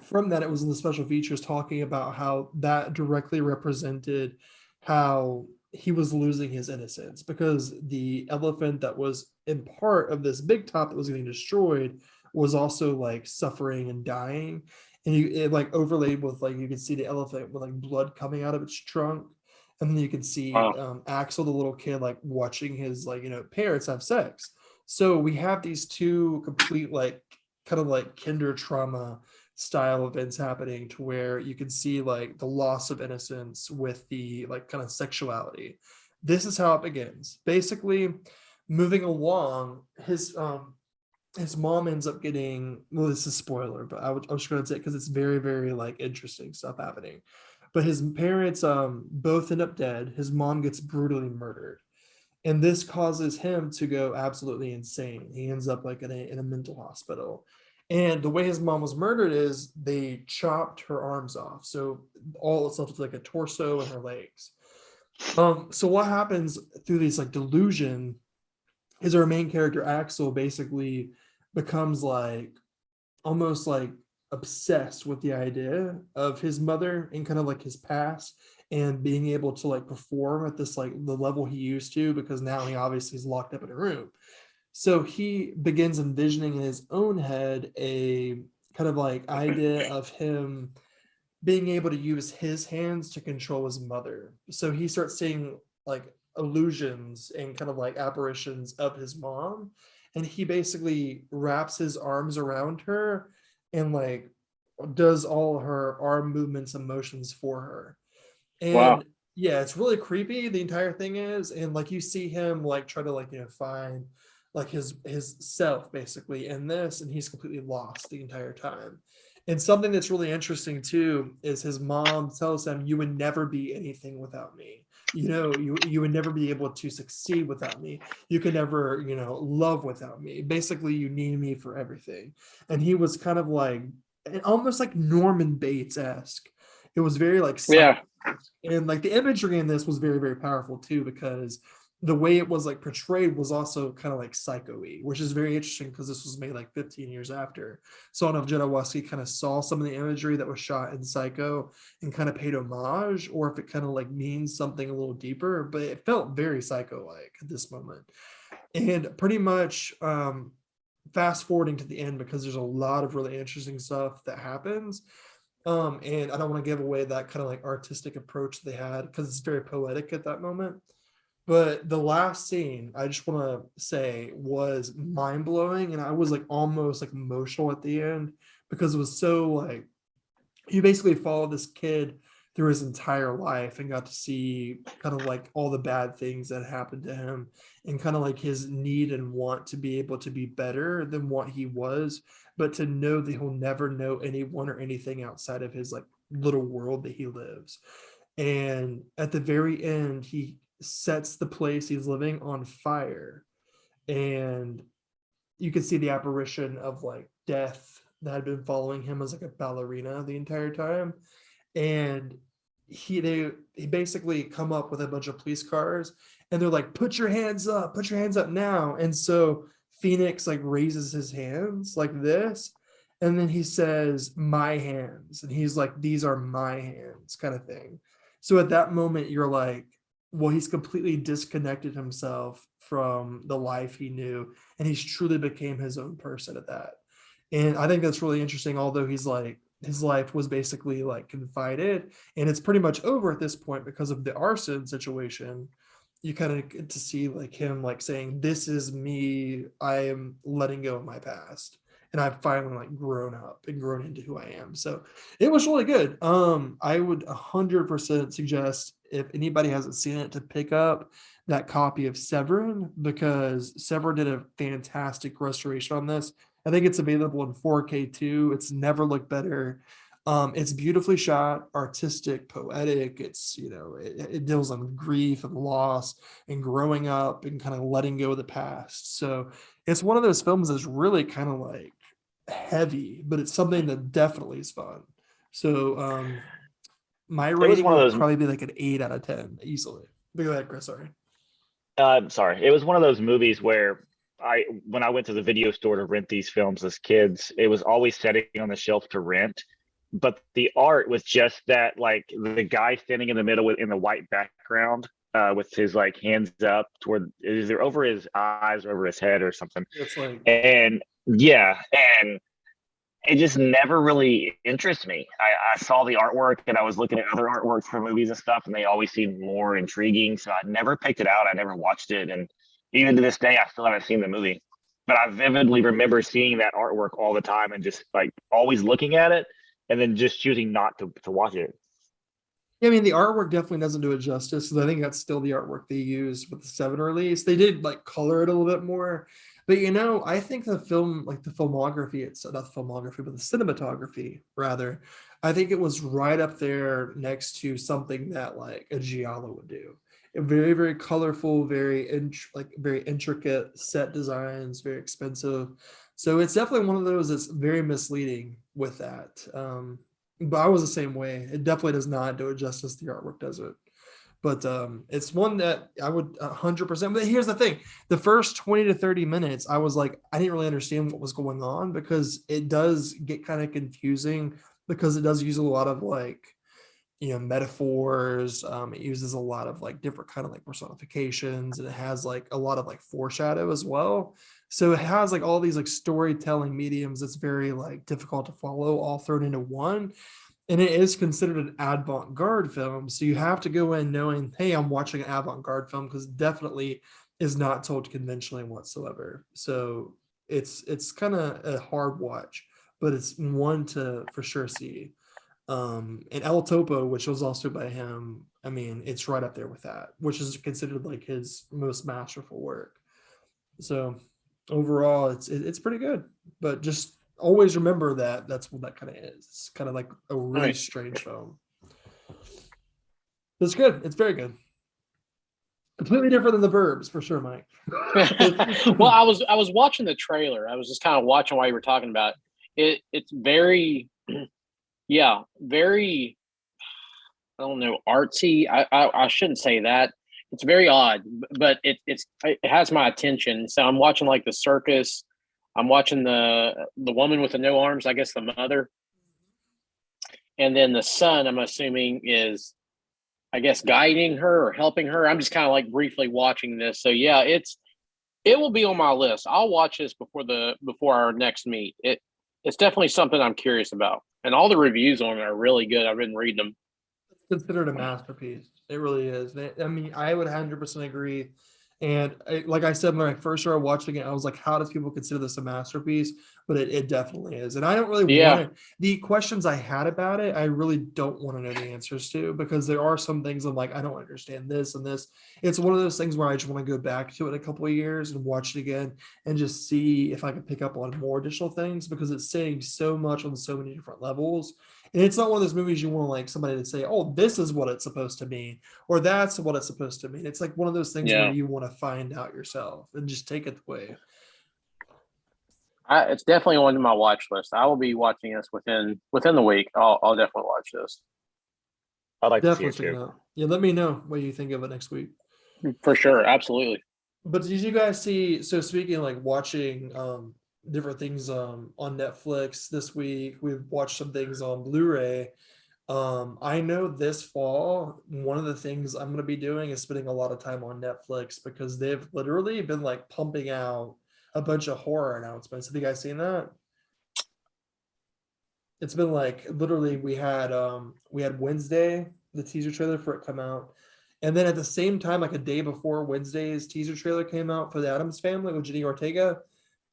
from that, it was in the special features talking about how that directly represented how he was losing his innocence, because the elephant that was in part of this big top that was getting destroyed was also like suffering and dying. And it like overlaid with like, you could see the elephant with like blood coming out of its trunk. And then you can see Axel, the little kid, like watching his like, parents have sex. So we have these two complete like kind of like kinder trauma style events happening, to where you can see like the loss of innocence with the like kind of sexuality. This is how it begins. Basically, moving along, his mom ends up getting, well, this is spoiler, but I was just going to say, because it's very, very like interesting stuff happening. But his parents both end up dead. His mom gets brutally murdered, and this causes him to go absolutely insane. He ends up like in a mental hospital. And the way his mom was murdered is they chopped her arms off, so all it's left is like a torso and her legs. So what happens through this like delusion is our main character Axel basically becomes like almost like obsessed with the idea of his mother and kind of like his past, and being able to like perform at this like the level he used to, because now he obviously is locked up in a room. So he begins envisioning in his own head a kind of like idea of him being able to use his hands to control his mother. So he starts seeing like illusions and kind of like apparitions of his mom, and he basically wraps his arms around her and like does all her arm movements and motions for her. And Wow. yeah, it's really creepy, the entire thing is. And like you see him like try to like, you know, find like his self basically in this, and he's completely lost the entire time. And something that's really interesting too is his mom tells him, you would never be anything without me. You know, you would never be able to succeed without me. You could never, you know, love without me. Basically, you need me for everything. And he was kind of like almost like Norman Bates-esque. It was very like Yeah. and like the imagery in this was very, very powerful too, because the way it was like portrayed was also kind of like psycho-y, which is very interesting because this was made like 15 years after. So I don't know if Jodorowsky kind of saw some of the imagery that was shot in Psycho and kind of paid homage, or if it kind of like means something a little deeper, but it felt very Psycho-like at this moment. And pretty much fast forwarding to the end, because there's a lot of really interesting stuff that happens. And I don't want to give away that kind of like artistic approach they had, because it's very poetic at that moment. But the last scene, I just want to say, was mind blowing, and I was like almost like emotional at the end, because it was so like, you basically follow this kid through his entire life and got to see kind of like all the bad things that happened to him, and kind of like his need and want to be able to be better than what he was, but to know that he'll never know anyone or anything outside of his like little world that he lives. And at the very end, he sets the place he's living on fire, and you can see the apparition of like death that had been following him as like a ballerina the entire time. And they basically come up with a bunch of police cars, and they're like, put your hands up now. And so Phoenix like raises his hands like this, and then he says, my hands, and he's like, these are my hands, kind of thing. So at that moment you're like, well, he's completely disconnected himself from the life he knew, and he's truly became his own person at that. And I think that's really interesting, although he's like, his life was basically like confided, and it's pretty much over at this point because of the arson situation. You kind of get to see like him like saying, this is me, I am letting go of my past, and I've finally like grown up and grown into who I am. So it was really good. I would 100% suggest, if anybody hasn't seen it, to pick up that copy of Severin, because Severin did a fantastic restoration on this. I think it's available in 4K too. It's never looked better. It's beautifully shot, artistic, poetic. It's, you know, it deals on grief and loss and growing up and kind of letting go of the past. So it's one of those films that's really kind of like heavy, but it's something that definitely is fun. So my rating would probably be like an 8 out of 10 easily. Go ahead, Chris. Sorry. Sorry. It was one of those movies where when I went to the video store to rent these films as kids, it was always sitting on the shelf to rent. But the art was just that, like the guy standing in the middle in the white background with his like hands up toward, is there over his eyes or over his head or something? It's like, and yeah, and it just never really interests me. I saw the artwork and I was looking at other artworks for movies and stuff, and they always seemed more intriguing. So I never picked it out. I never watched it. And even to this day, I still haven't seen the movie. but I vividly remember seeing that artwork all the time and just like always looking at it and then just choosing not to watch it. Yeah, I mean, the artwork definitely doesn't do it justice. I think that's still the artwork they used with the 7 release. They did like color it a little bit more, but I think the film, like the filmography, it's not the filmography, but the cinematography rather. I think it was right up there next to something that like a Giallo would do. Very, very colorful, very intricate set designs, very expensive. So it's definitely one of those that's very misleading with that. But I was the same way. It definitely does not do it justice. The artwork does it. But it's one that I would 100%. But here's the thing: the first 20 to 30 minutes, I was like, I didn't really understand what was going on because it does get kind of confusing because it does use a lot of like, metaphors. It uses a lot of like different kind of like personifications, and it has like a lot of like foreshadow as well. So it has like all these like storytelling mediums that's very like difficult to follow, all thrown into one. And it is considered an avant-garde film. So you have to go in knowing, hey, I'm watching an avant-garde film, because definitely is not told conventionally whatsoever. So it's kind of a hard watch, but it's one to for sure see. And El Topo, which was also by him, I mean, it's right up there with that, which is considered like his most masterful work. So overall, it's pretty good, but just always remember that that's what that kind of is. It's kind of like a really strange film. It's good. It's very good. Completely different than the Burbs, for sure, Mike. Well, I was watching the trailer. I was just kind of watching while you were talking about it. It's very, yeah, very, I don't know, artsy. I shouldn't say that. It's very odd, but it has my attention. So I'm watching like the circus. I'm watching the woman with the no arms, I guess the mother. And then the son, I'm assuming, is, I guess, guiding her or helping her. I'm just kind of like briefly watching this. So yeah, it will be on my list. I'll watch this before our next meet. It's definitely something I'm curious about. And all the reviews on it are really good. I've been reading them. It's considered a masterpiece. It really is. I mean, I would 100% agree. And like I said, when I first started watching it, I was like, how does people consider this a masterpiece? But it definitely is. And I don't really want it. The questions I had about it, I really don't want to know the answers to, because there are some things I'm like, I don't understand this and this. It's one of those things where I just want to go back to it in a couple of years and watch it again and just see if I can pick up on more additional things, because it's saying so much on so many different levels. And it's not one of those movies you want like somebody to say, oh, this is what it's supposed to mean, or that's what it's supposed to mean. It's like one of those things where you want to find out yourself and just take it away. It's definitely on my watch list. I will be watching this within the week. I'll definitely watch this. I'd like Definitely to see it too. Yeah, let me know what you think of it next week. For sure, absolutely. But did you guys see? So speaking of like watching different things on Netflix this week, we've watched some things on Blu-ray. I know this fall, one of the things I'm going to be doing is spending a lot of time on Netflix, because they've literally been like pumping out a bunch of horror announcements. Have you guys seen that? It's been like literally we had Wednesday, the teaser trailer for it come out. And then at the same time, like a day before Wednesday's teaser trailer came out for the Addams Family with Jenny Ortega.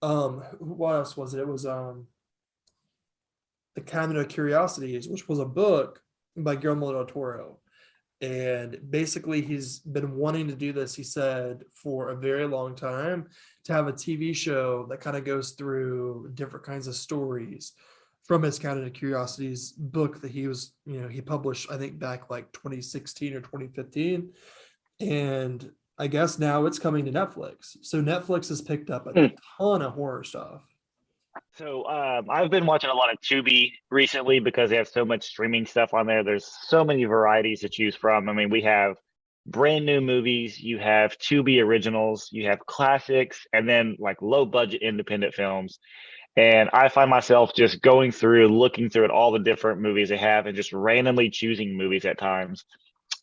What else was it? It was The Cabinet of Curiosities, which was a book by Guillermo del Toro. And basically he's been wanting to do this, he said, for a very long time, to have a TV show that kind of goes through different kinds of stories from his Cabinet of Curiosities book that he was, he published, I think back like 2016 or 2015. And I guess now it's coming to Netflix. So Netflix has picked up a ton of horror stuff. So I've been watching a lot of Tubi recently because they have so much streaming stuff on there. There's so many varieties to choose from. I mean, we have brand new movies, you have Tubi originals, you have classics, and then like low budget independent films. And I find myself just going through, looking through at all the different movies they have and just randomly choosing movies at times.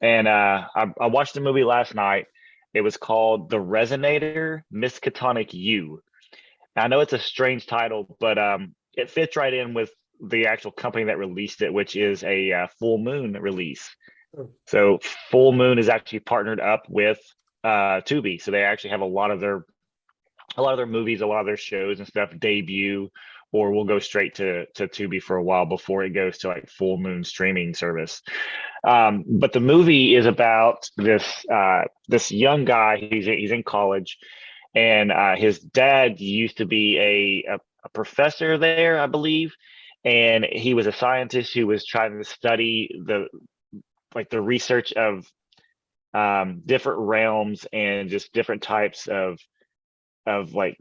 And I watched a movie last night. It was called The Resonator, Miskatonic U. I know it's a strange title, but it fits right in with the actual company that released it, which is a Full Moon release. So Full Moon is actually partnered up with Tubi. So they actually have a lot of their a lot of their movies, a lot of their shows and stuff debut or will go straight to Tubi for a while before it goes to like full moon streaming service. But the movie is about this young guy. He's in college, and his dad used to be a professor there, I believe, and he was a scientist who was trying to study the research of different realms and just different types of like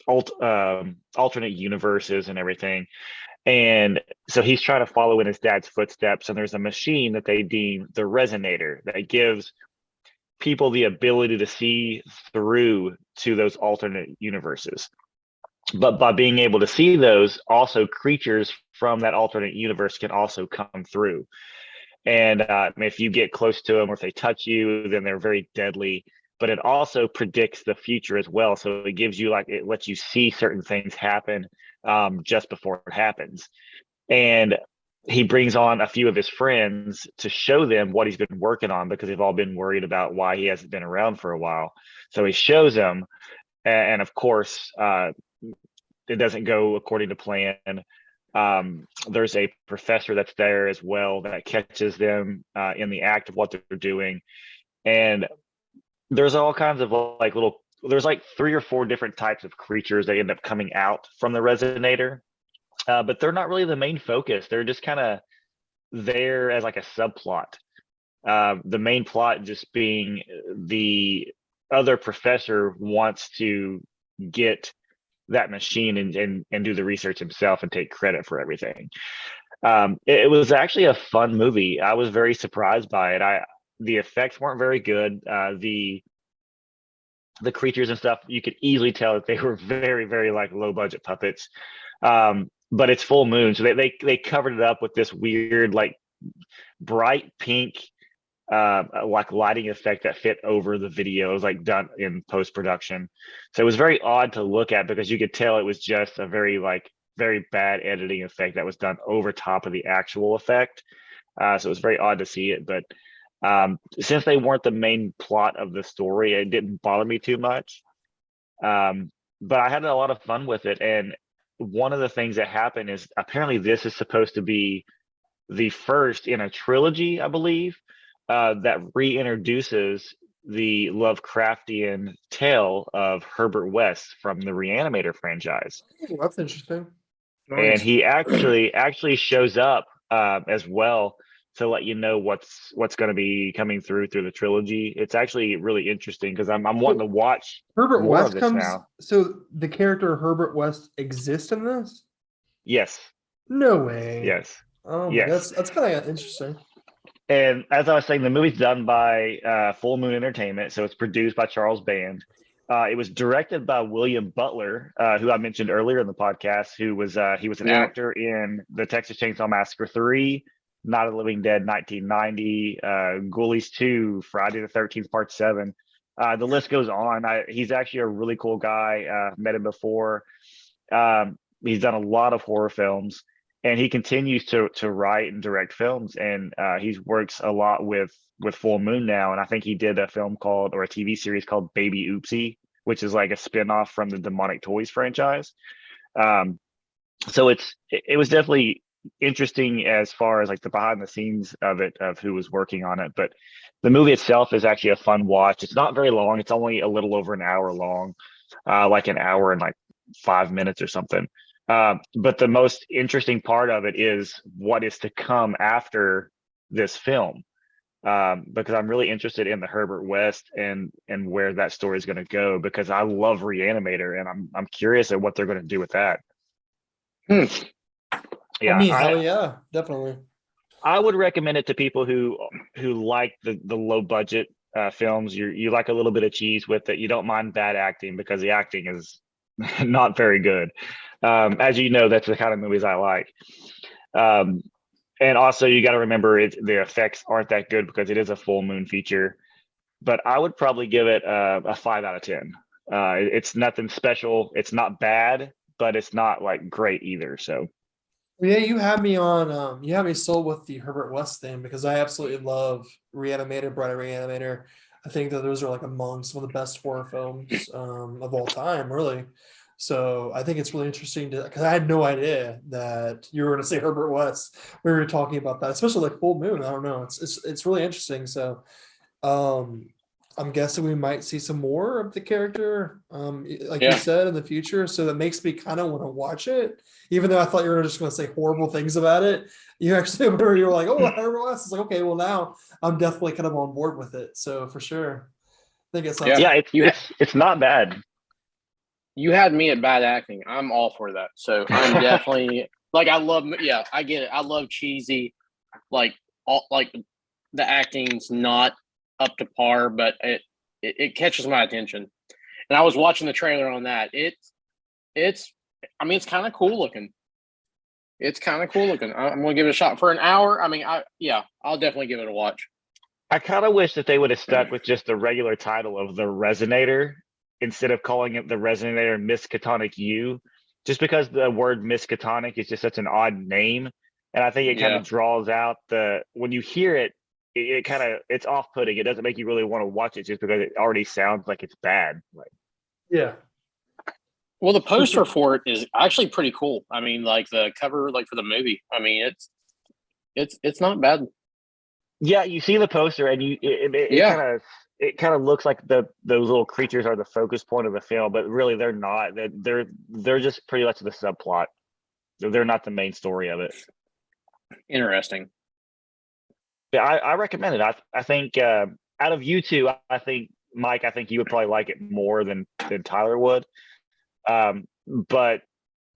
alternate universes and everything. And so he's trying to follow in his dad's footsteps. And there's a machine that they deem the Resonator that gives people the ability to see through to those alternate universes. But by being able to see those, also creatures from that alternate universe can also come through. And if you get close to them or if they touch you, then they're very deadly. But it also predicts the future as well. So it gives you it lets you see certain things happen just before it happens. And he brings on a few of his friends to show them what he's been working on because they've all been worried about why he hasn't been around for a while. So he shows them. And of course, it doesn't go according to plan. There's a professor that's there as well that catches them in the act of what they're doing. And there's all kinds of there's 3 or 4 different types of creatures that end up coming out from the Resonator. But they're not really the main focus. They're just kind of there as like a subplot. The main plot just being the other professor wants to get that machine and do the research himself and take credit for everything. It was actually a fun movie. I was very surprised by it. The effects weren't very good. The creatures and stuff, you could easily tell that they were very, very low budget puppets. But it's full moon, so they covered it up with this weird bright pink lighting effect that fit over the video. It was done in post-production, so it was very odd to look at because you could tell it was just a very very bad editing effect that was done over top of the actual effect. So it was very odd to see it, but since they weren't the main plot of the story, it didn't bother me too much. But I had a lot of fun with it. And one of the things that happened is apparently this is supposed to be the first in a trilogy, I believe, that reintroduces the Lovecraftian tale of Herbert West from the Reanimator franchise. Oh, that's interesting. Nice. And he actually shows up as well to let you know what's going to be coming through the trilogy. It's actually really interesting because I'm wanting to watch Herbert more West of this comes now. So the character Herbert West exists in this? Yes. No way. Yes. Oh, yes. That's kind of interesting. And as I was saying, the movie's done by Full Moon Entertainment, so it's produced by Charles Band. It was directed by William Butler, who I mentioned earlier in the podcast, who was he was an actor in the Texas Chainsaw Massacre 3, Night of the Living Dead 1990, Ghoulies 2, Friday the 13th Part 7. The list goes on. He's actually a really cool guy. Met him before. He's done a lot of horror films, and he continues to write and direct films. And he works a lot with Full Moon now. And I think he did a TV series called Baby Oopsie, which is like a spinoff from the Demonic Toys franchise. So it was definitely interesting as far as the behind the scenes of it, of who was working on it. But the movie itself is actually a fun watch. It's not very long. It's only a little over an hour long, an hour and 5 minutes or something. But the most interesting part of it is what is to come after this film, because I'm really interested in the Herbert West and where that story is going to go, because I love Reanimator and I'm curious at what they're going to do with that. Yeah, yeah, definitely. I would recommend it to people who like the low budget films. You like a little bit of cheese with it. You don't mind bad acting, because the acting is not very good. As you know, that's the kind of movies I like. And also you got to remember the effects aren't that good because it is a full moon feature. But I would probably give it a 5 out of 10. It's nothing special. It's not bad, but it's not great either. So. Yeah, you had me sold with the Herbert West thing, because I absolutely love Reanimator, Bride of Reanimator. I think that those are like among some of the best horror films of all time, really. So I think it's really interesting to, because I had no idea that you were going to say Herbert West. We were talking about that, especially like Full Moon. I don't know. It's really interesting. So um, I'm guessing we might see some more of the character, like you Yeah. said, in the future. So that makes me kind of want to watch it, even though I thought you were just going to say horrible things about it. You actually, whenever you were like, "Oh, Herbert West," it's like, okay, well now I'm definitely kind of on board with it. So for sure, I think it sounds. Yeah. Yeah, You it's not bad. you had me at bad acting. I'm all for that. So I'm definitely like, I love. Yeah, I get it. I love cheesy, like all like the acting's not up to par, but it catches my attention. And I was watching the trailer on that. It's I mean, it's kind of cool looking. It's kind of cool looking. I'm gonna give it a shot for an hour. I mean, I'll definitely give it a watch. I kind of wish that they would have stuck with just the regular title of the Resonator instead of calling it the Resonator Miskatonic U, just because the word Miskatonic is just such an odd name. And I think it kind Yeah. of draws out when you hear it, it kind of, it's off-putting. It doesn't make you really want to watch it just because it already sounds like it's bad. Like, Yeah. Well, the poster for it is actually pretty cool. I mean, like the cover, like for the movie. I mean, it's not bad. yeah, you see the poster and it Yeah. kind of looks like those little creatures are the focus point of the film, but really they're not. They're just pretty much the subplot. They're not the main story of it. Interesting. Yeah, I recommend it. I think out of you two, I think Mike, I think you would probably like it more than Tyler would. But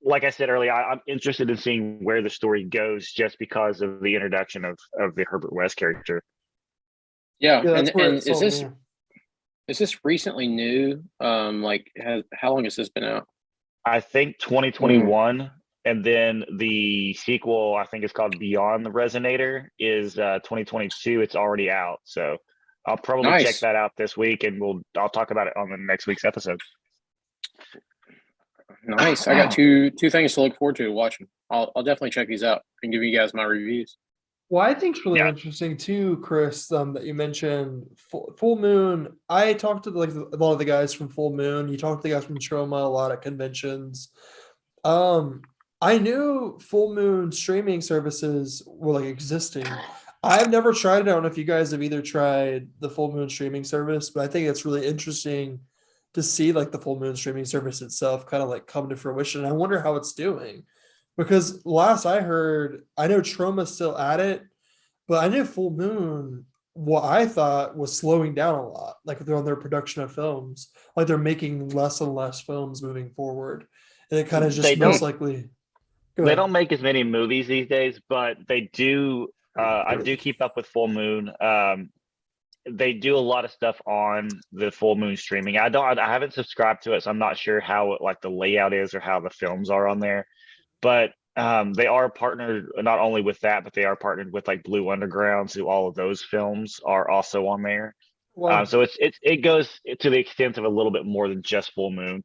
like I said earlier, I'm interested in seeing where the story goes just because of the introduction of the Herbert West character. Yeah, Yeah, that's where and it sold me. is this recently new? Like, how long has this been out? I think 2021, and then the sequel, I think it's called Beyond the Resonator, is 2022. It's already out, so I'll probably check Nice. that out this week, and I'll talk about it on the next week's episode. Nice. I got two things to look forward to watching. I'll definitely check these out and give you guys my reviews. Well, I think it's really Yeah. interesting too, Chris, that you mentioned Full Moon. I talked to like a lot of the guys from Full Moon. You talked to the guys from Trauma a lot at conventions. I knew Full Moon streaming services were like existing. I've never tried it. I don't know if you guys have either tried the Full Moon streaming service, but I think it's really interesting to see like the Full Moon streaming service itself kind of like come to fruition. I wonder how it's doing. Because last I heard, I know Troma's still at it, but I knew Full Moon, what I thought was slowing down a lot. Like they're on their production of films, like they're making less and less films moving forward. And it kind of just They most don't- likely. Go They ahead. don't make as many movies these days, but they do. I do keep up with Full Moon. They do a lot of stuff on the Full Moon streaming. I haven't subscribed to it, so I'm not sure how like the layout is or how the films are on there. But they are partnered not only with that, but they are partnered with like Blue Underground, so all of those films are also on there. Wow. So it goes to the extent of a little bit more than just Full Moon.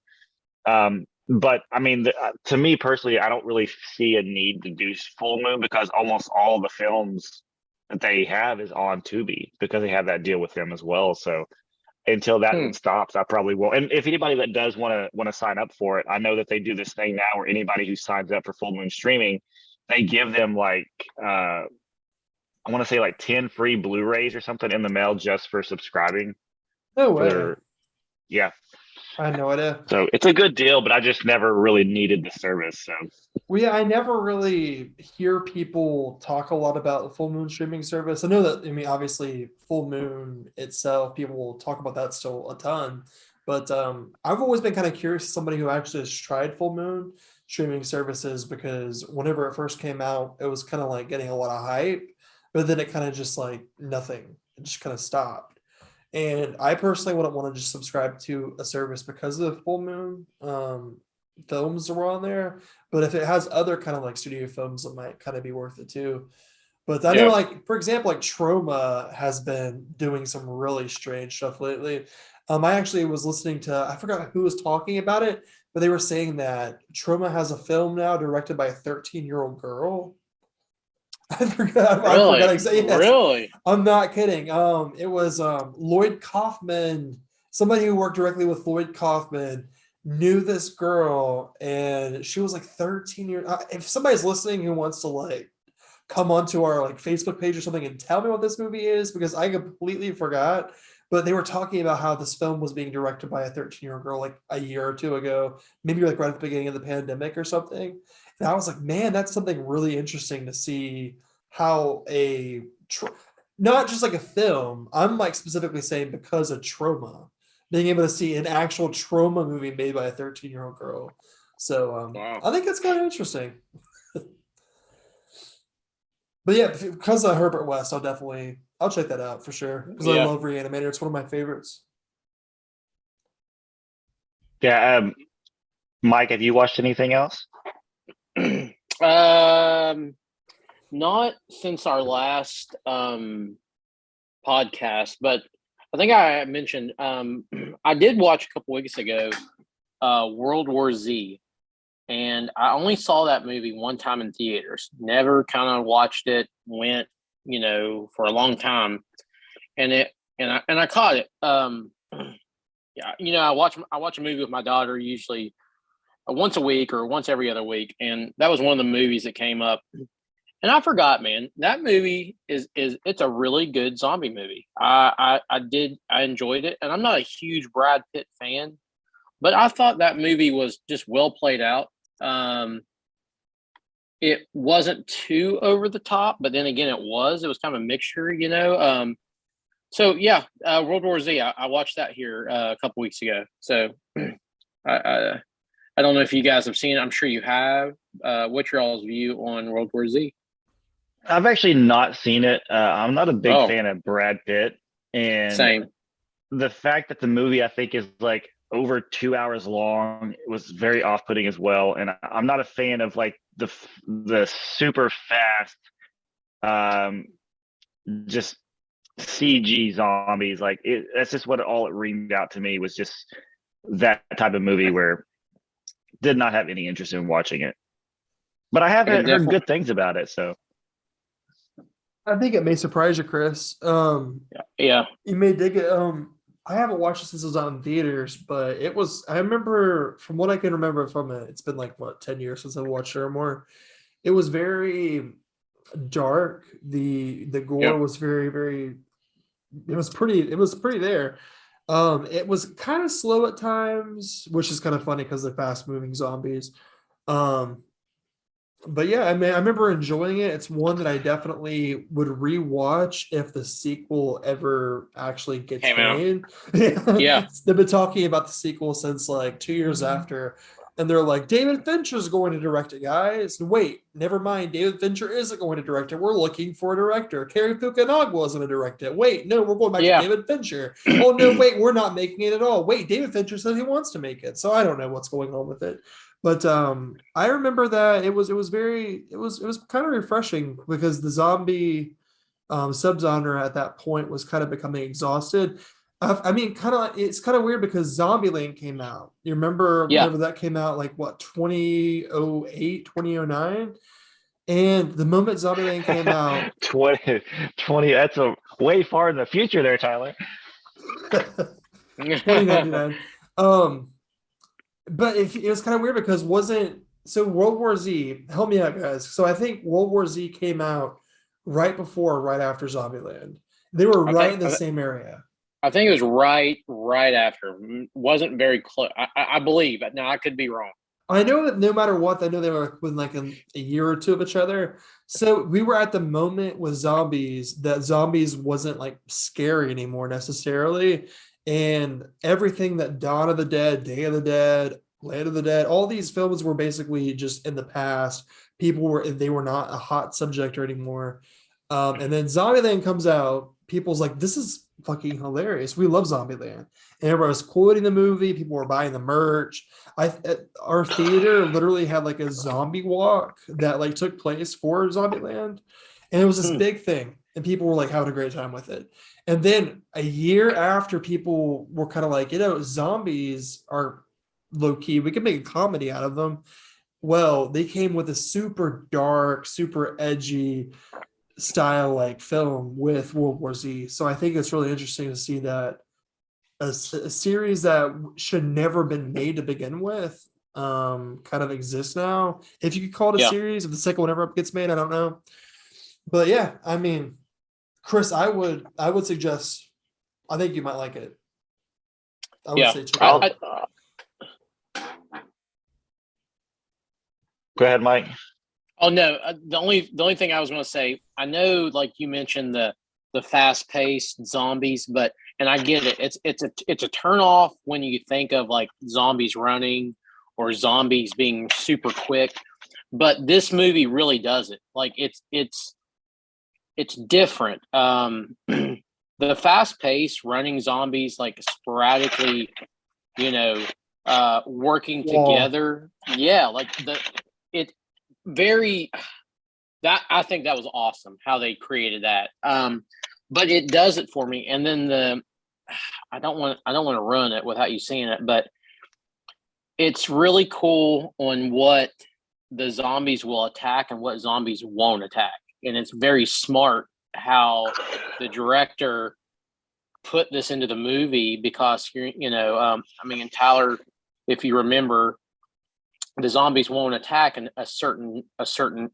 But I mean, to me personally, I don't really see a need to do Full Moon because almost all the films that they have is on Tubi because they have that deal with them as well. So until that stops, I probably will. And if anybody that does want to sign up for it, I know that they do this thing now where anybody who signs up for Full Moon streaming, they give them like I want to say like 10 free Blu-rays or something in the mail just for subscribing. No way. Yeah. I had no idea. So it's a good deal, but I just never really needed the service. So Well, yeah, I never really hear people talk a lot about the Full Moon streaming service. I know that, I mean, obviously, Full Moon itself, people will talk about that still a ton. But I've always been kind of curious as somebody who actually has tried Full Moon streaming services because whenever it first came out, it was kind of like getting a lot of hype, but then it kind of just like nothing. It just kind of stopped. And I personally wouldn't want to just subscribe to a service because of the Full Moon films that were on there. But if it has other kind of like studio films, it might kind of be worth it too. But I know, like, for example, like Trauma has been doing some really strange stuff lately. I actually was listening to, I forgot who was talking about it, but they were saying that Trauma has a film now directed by a 13-year-old girl. I forgot. I Really? forgot exactly. Yes. Really? I'm not kidding. It was Lloyd Kaufman, somebody who worked directly with Lloyd Kaufman, knew this girl, and she was like 13 years. If somebody's listening who wants to like come onto our like Facebook page or something and tell me what this movie is, because I completely forgot. But they were talking about how this film was being directed by a 13-year-old girl like a year or two ago, maybe like right at the beginning of the pandemic or something. And I was like, man, that's something really interesting to see how not just like a film. I'm like specifically saying because of trauma, being able to see an actual trauma movie made by a 13-year-old girl. So Wow. I think that's kind of interesting. But yeah, because of Herbert West, I'll check that out for sure. Because I love Reanimator. It's one of my favorites. Yeah. Mike, have you watched anything else? Not since our last podcast, but I think I mentioned I did watch a couple weeks ago World War Z, and I only saw that movie one time in theaters. Never kind of watched it. Went, for a long time, and I caught it. Yeah, I watch a movie with my daughter usually once a week or once every other week, and that was one of the movies that came up. And I forgot, man, that movie it's a really good zombie movie. I enjoyed it, and I'm not a huge Brad Pitt fan, but I thought that movie was just well played out. It wasn't too over the top, but then again, it was kind of a mixture, So yeah, World War Z. I watched that here a couple weeks ago. So I don't know if you guys have seen it. I'm sure you have. What's your all's view on World War Z? I've actually not seen it. I'm not a big fan of Brad Pitt, and same. The fact that the movie I think is like over 2 hours long, it was very off-putting as well. And I'm not a fan of like the super fast, just CG zombies. Like that's just what all it reamed out to me was just that type of movie where did not have any interest in watching it. But I haven't heard good things about it, so. I think it may surprise you, Chris. Yeah. You may dig it. I haven't watched it since it was out in theaters, but I remember from what I can remember from it, it's been like 10 years since I watched it or more. It was very dark. The gore was very, very, it was pretty there. It was kind of slow at times, which is kind of funny because they're fast moving zombies. But yeah, I mean, I remember enjoying it. It's one that I definitely would rewatch if the sequel ever actually gets made. Yeah. They've been talking about the sequel since like 2 years after, and they're like, David Fincher's going to direct it, guys. Wait, never mind. David Fincher isn't going to direct it. We're looking for a director. Cary Fukunaga is going to direct it. Wait, no, we're going back to David Fincher. Oh no, wait, we're not making it at all. Wait, David Fincher said he wants to make it. So I don't know what's going on with it. But I remember that it was kind of refreshing because the zombie subgenre at that point was kind of becoming exhausted. I mean, it's kind of weird because Zombieland came out. You remember whenever that came out, like what, 2008, 2009? And the moment Zombieland came out, 20, that's a way far in the future there, Tyler. 2099. But it was kind of weird because World War Z, help me out, guys. So I think World War Z came out right before or right after Zombieland. They were right in the same area. I think it was right after. Wasn't very close. I believe. Now, I could be wrong. I know that no matter what, I know they were within like a year or two of each other. So we were at the moment with zombies that zombies wasn't like scary anymore necessarily. And everything that Dawn of the Dead, Day of the Dead, Land of the Dead, all these films were basically just in the past. They were not a hot subject anymore. And then Zombieland comes out. People's like, this is fucking hilarious. We love Zombieland. And everybody was quoting the movie. People were buying the merch. Our theater literally had like a zombie walk that like took place for Zombieland. And it was this big thing. And people were like having a great time with it. And then a year after, people were kind of like, zombies are low key. We could make a comedy out of them. well, they came with a super dark, super edgy style like film with World War Z. So I think it's really interesting to see that a series that should never been made to begin with kind of exists now. If you could call it a Yeah. series, if the second one ever gets made, I don't know. But yeah, I mean, Chris, I would suggest, I think you might like it. I would Yeah. say check it out. Go ahead, Mike. Oh no, the only thing I was going to say, I know, like you mentioned the fast paced zombies, but and I get it. It's a turn off when you think of like zombies running or zombies being super quick, but this movie really does it. Like it's different. The fast paced running zombies like sporadically, working together. Yeah, like it very that I think that was awesome how they created that. But it does it for me. And then I don't want to ruin it without you seeing it, but it's really cool on what the zombies will attack and what zombies won't attack. And it's very smart how the director put this into the movie because and Tyler, if you remember, the zombies won't attack a certain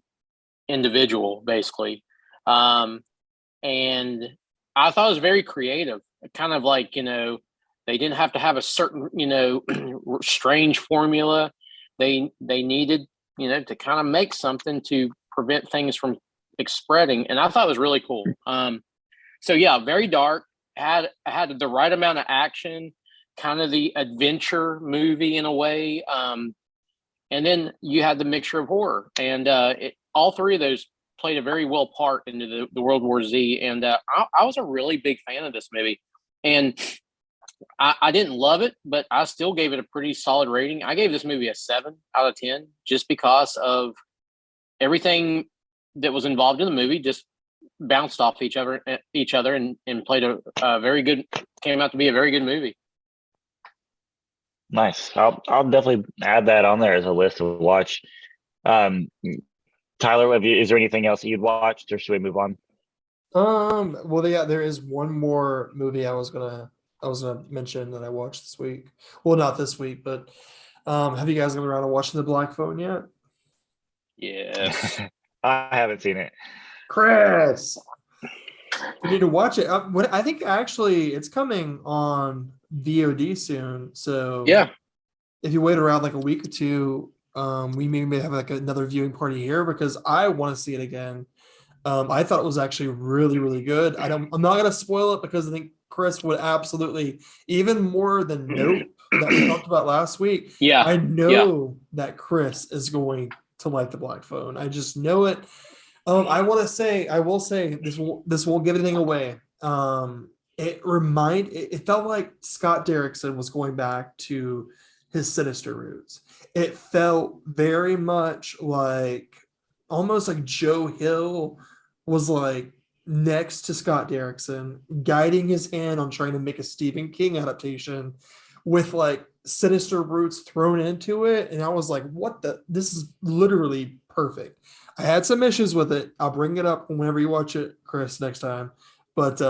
individual, basically. And I thought it was very creative, kind of like, they didn't have to have a certain, strange formula. They needed, to kind of make something to prevent things from spreading. And I thought it was really cool. So yeah, very dark, had the right amount of action, kind of the adventure movie in a way. And then you had the mixture of horror, and all three of those played a very well part into the World War Z. And I was a really big fan of this movie, and I didn't love it, but I still gave it a pretty solid rating. I gave this movie a 7 out of 10 just because of everything that was involved in the movie. Just bounced off each other and played a very good, came out to be a very good movie. Nice. I'll definitely add that on there as a list to watch. Tyler, is there anything else that you'd watched, or should we move on? Well, yeah, there is one more movie I was gonna mention that I watched this week. Well, not this week, but have you guys gone around and watched The Black Phone yet? Yes. I haven't seen it. Chris, you need to watch it. I think actually it's coming on VOD soon. So Yeah. if you wait around like a week or two, we may have like another viewing party here because I want to see it again. I thought it was actually really, really good. I'm not gonna spoil it because I think Chris would absolutely, even more than Nope that we talked about last week. Yeah. I know that Chris is going to like The Black Phone. I just know it. I will say this won't give anything away. It felt like Scott Derrickson was going back to his sinister roots. It felt very much like almost like Joe Hill was like next to Scott Derrickson, guiding his hand on trying to make a Stephen King adaptation with like sinister roots thrown into it. And I was like, this is literally perfect. I had some issues with it. I'll bring it up whenever you watch it, Chris, next time. But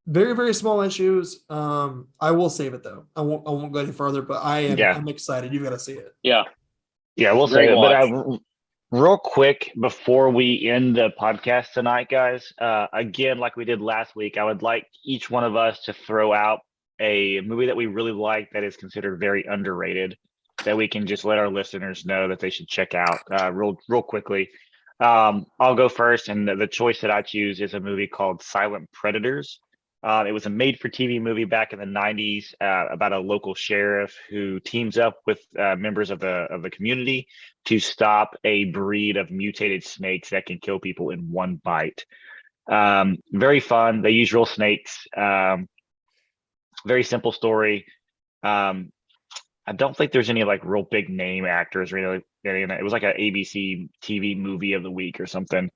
very, very small issues. I will save it though. I won't go any further, but I'm excited. You've got to see it. Yeah. Yeah, we'll save it. But real quick before we end the podcast tonight, guys, again, like we did last week, I would like each one of us to throw out a movie that we really like that is considered very underrated, that we can just let our listeners know that they should check out real quickly. I'll go first, and the choice that I choose is a movie called Silent Predators. It was a made-for-TV movie back in the 90s about a local sheriff who teams up with members of the community to stop a breed of mutated snakes that can kill people in one bite. Very fun. They use real snakes. Very simple story. I don't think there's any like real big name actors really. It was like an ABC TV movie of the week or something.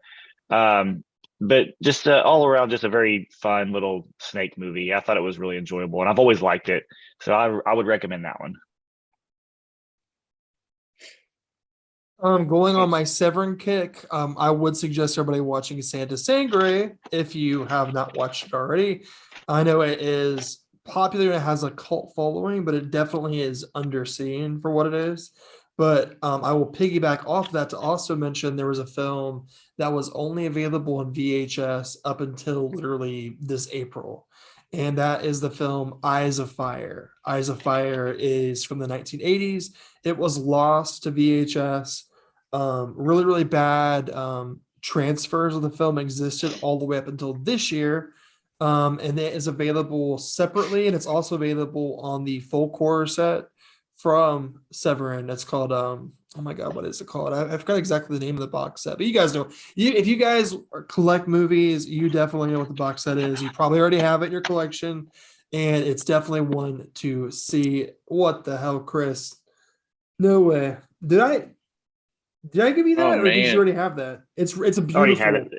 But just all around, just a very fun little snake movie. I thought it was really enjoyable, and I've always liked it. So I would recommend that one. Going on my Severin kick, I would suggest everybody watching Sangre if you have not watched it already. I know it is popular and it has a cult following, but it definitely is underseen for what it is. But I will piggyback off that to also mention there was a film that was only available in VHS up until literally this April. And that is the film Eyes of Fire. Eyes of Fire is from the 1980s. It was lost to VHS. Really, really bad transfers of the film existed all the way up until this year. And it is available separately, and it's also available on the full core set from Severin. That's called oh my god, what is it called? I forgot exactly the name of the box set, but you guys know. If you guys collect movies, you definitely know what the box set is. You probably already have it in your collection, and it's definitely one to see. What the hell, Chris? No way. Did I give you that, or did you already have that? It's a beautiful. Already had it.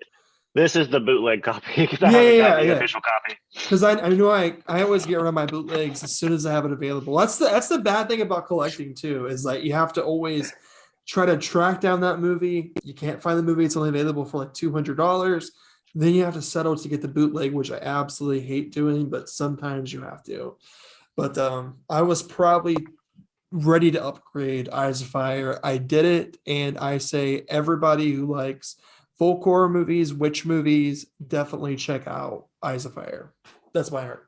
This is the bootleg copy because I haven't got the official copy. Because I know I always get rid of my bootlegs as soon as I have it available. That's the bad thing about collecting too, is like you have to always try to track down that movie. You can't find the movie; it's only available for like $200. Then you have to settle to get the bootleg, which I absolutely hate doing, but sometimes you have to. But I was probably ready to upgrade Eyes of Fire. I did it, and I say everybody who likes folk horror movies, witch movies, definitely check out Eyes of Fire. That's my heart.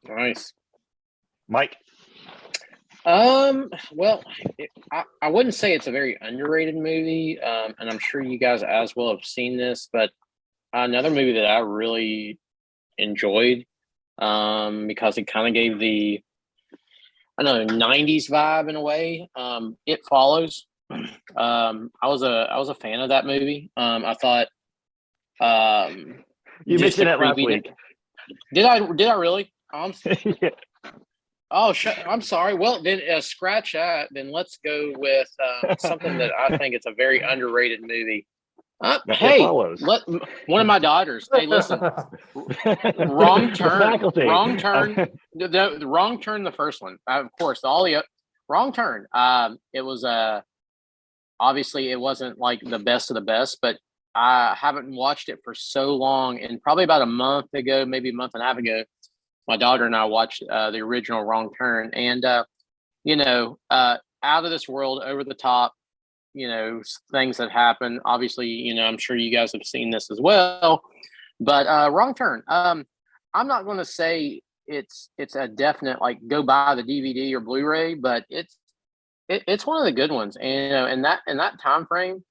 Nice. Mike? Well, I wouldn't say it's a very underrated movie, and I'm sure you guys as well have seen this, but another movie that I really enjoyed, because it kind of gave the, I don't know, 90s vibe in a way. It Follows. I was a fan of that movie. I thought you mentioned it last week. Did I really? Yeah. Oh, I'm sorry. Well, then scratch that. Then let's go with something that I think it's a very underrated movie. Hey, one of my daughters. Hey, listen. Wrong turn. Wrong turn. The wrong turn. The first one, of course. Wrong turn. It was obviously it wasn't like the best of the best, but I haven't watched it for so long, and probably about a month ago, maybe a month and a half ago, my daughter and I watched the original Wrong Turn, and out of this world, over the top, things that happen. Obviously, I'm sure you guys have seen this as well, but Wrong Turn. I'm not going to say it's a definite like go buy the DVD or Blu-ray, but it's one of the good ones, and in that time frame,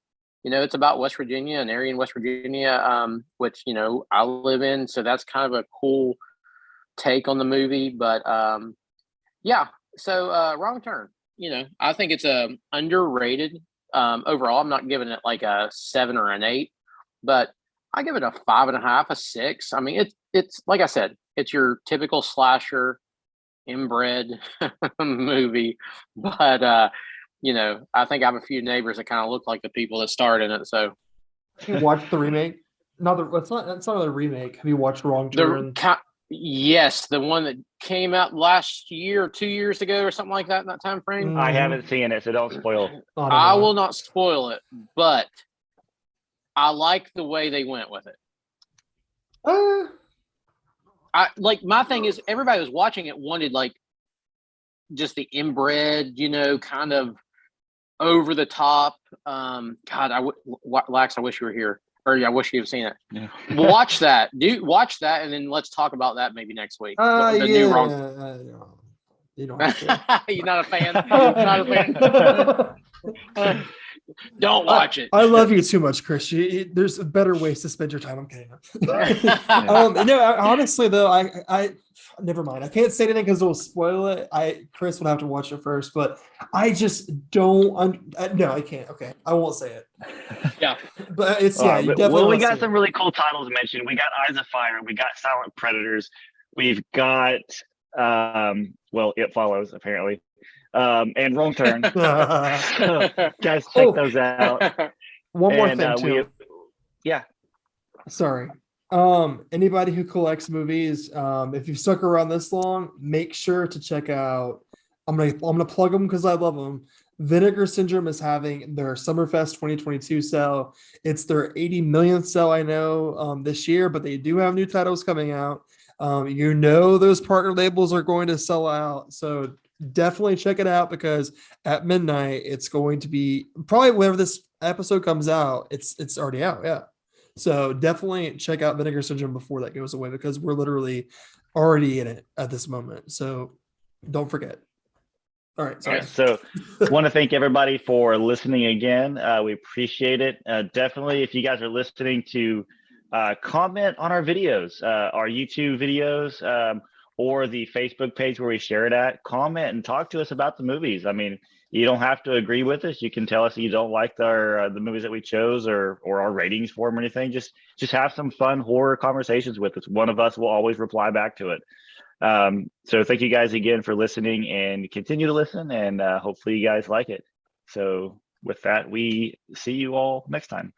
it's about West Virginia, an area in West Virginia, which I live in, so that's kind of a cool take on the movie. But yeah, so Wrong Turn. I think it's underrated overall. I'm not giving it like a 7 or an 8, but I give it a 5.5, a 6. I mean, it's like I said, it's your typical slasher inbred movie, but I think I have a few neighbors that kind of look like the people that starred in it. So you watched the remake? That's not a remake. Have you watched Wrong Turn? Yes, the one that came out last year or 2 years ago or something like that in that time frame. I haven't seen it, so don't spoil. I will not spoil it, but I like the way they went with it. My thing is, everybody was watching it wanted like just the inbred, kind of over the top. Lax, I wish you were here, or I wish you had seen it. Yeah. Watch that, and then let's talk about that maybe next week. New Wrong. You don't have to. You're not a fan. Not a fan. Don't watch it. I love you too much, Chris. There's better ways to spend your time. I'm kidding. Honestly though, I never mind. I can't say anything because it'll spoil it. Chris would have to watch it first, but I just don't. No, I can't. Okay, I won't say it. Yeah, but it's you definitely. Well, we got some really cool titles mentioned. We got Eyes of Fire. We got Silent Predators. We've got It Follows apparently. And Wrong Turn. So, guys, check those out. One more thing too. Yeah. Sorry. Anybody who collects movies, if you've stuck around this long, make sure to check out. I'm gonna plug them because I love them. Vinegar Syndrome is having their Summerfest 2022 sale. It's their 80 millionth sale, I know, this year, but they do have new titles coming out. Those partner labels are going to sell out. So definitely check it out, because at midnight, it's going to be probably whenever this episode comes out, it's already out. Yeah. So definitely check out Vinegar Syndrome before that goes away, because we're literally already in it at this moment. So don't forget. All right. Sorry. All right, so want to thank everybody for listening again. We appreciate it. Definitely, if you guys are listening, to comment on our videos, our YouTube videos, or the Facebook page where we share it at. Comment and talk to us about the movies. I mean, you don't have to agree with us. You can tell us that you don't like the movies that we chose, or our ratings for them or anything. Just have some fun horror conversations with us. One of us will always reply back to it. So thank you guys again for listening, and continue to listen, and hopefully you guys like it. So with that, we see you all next time.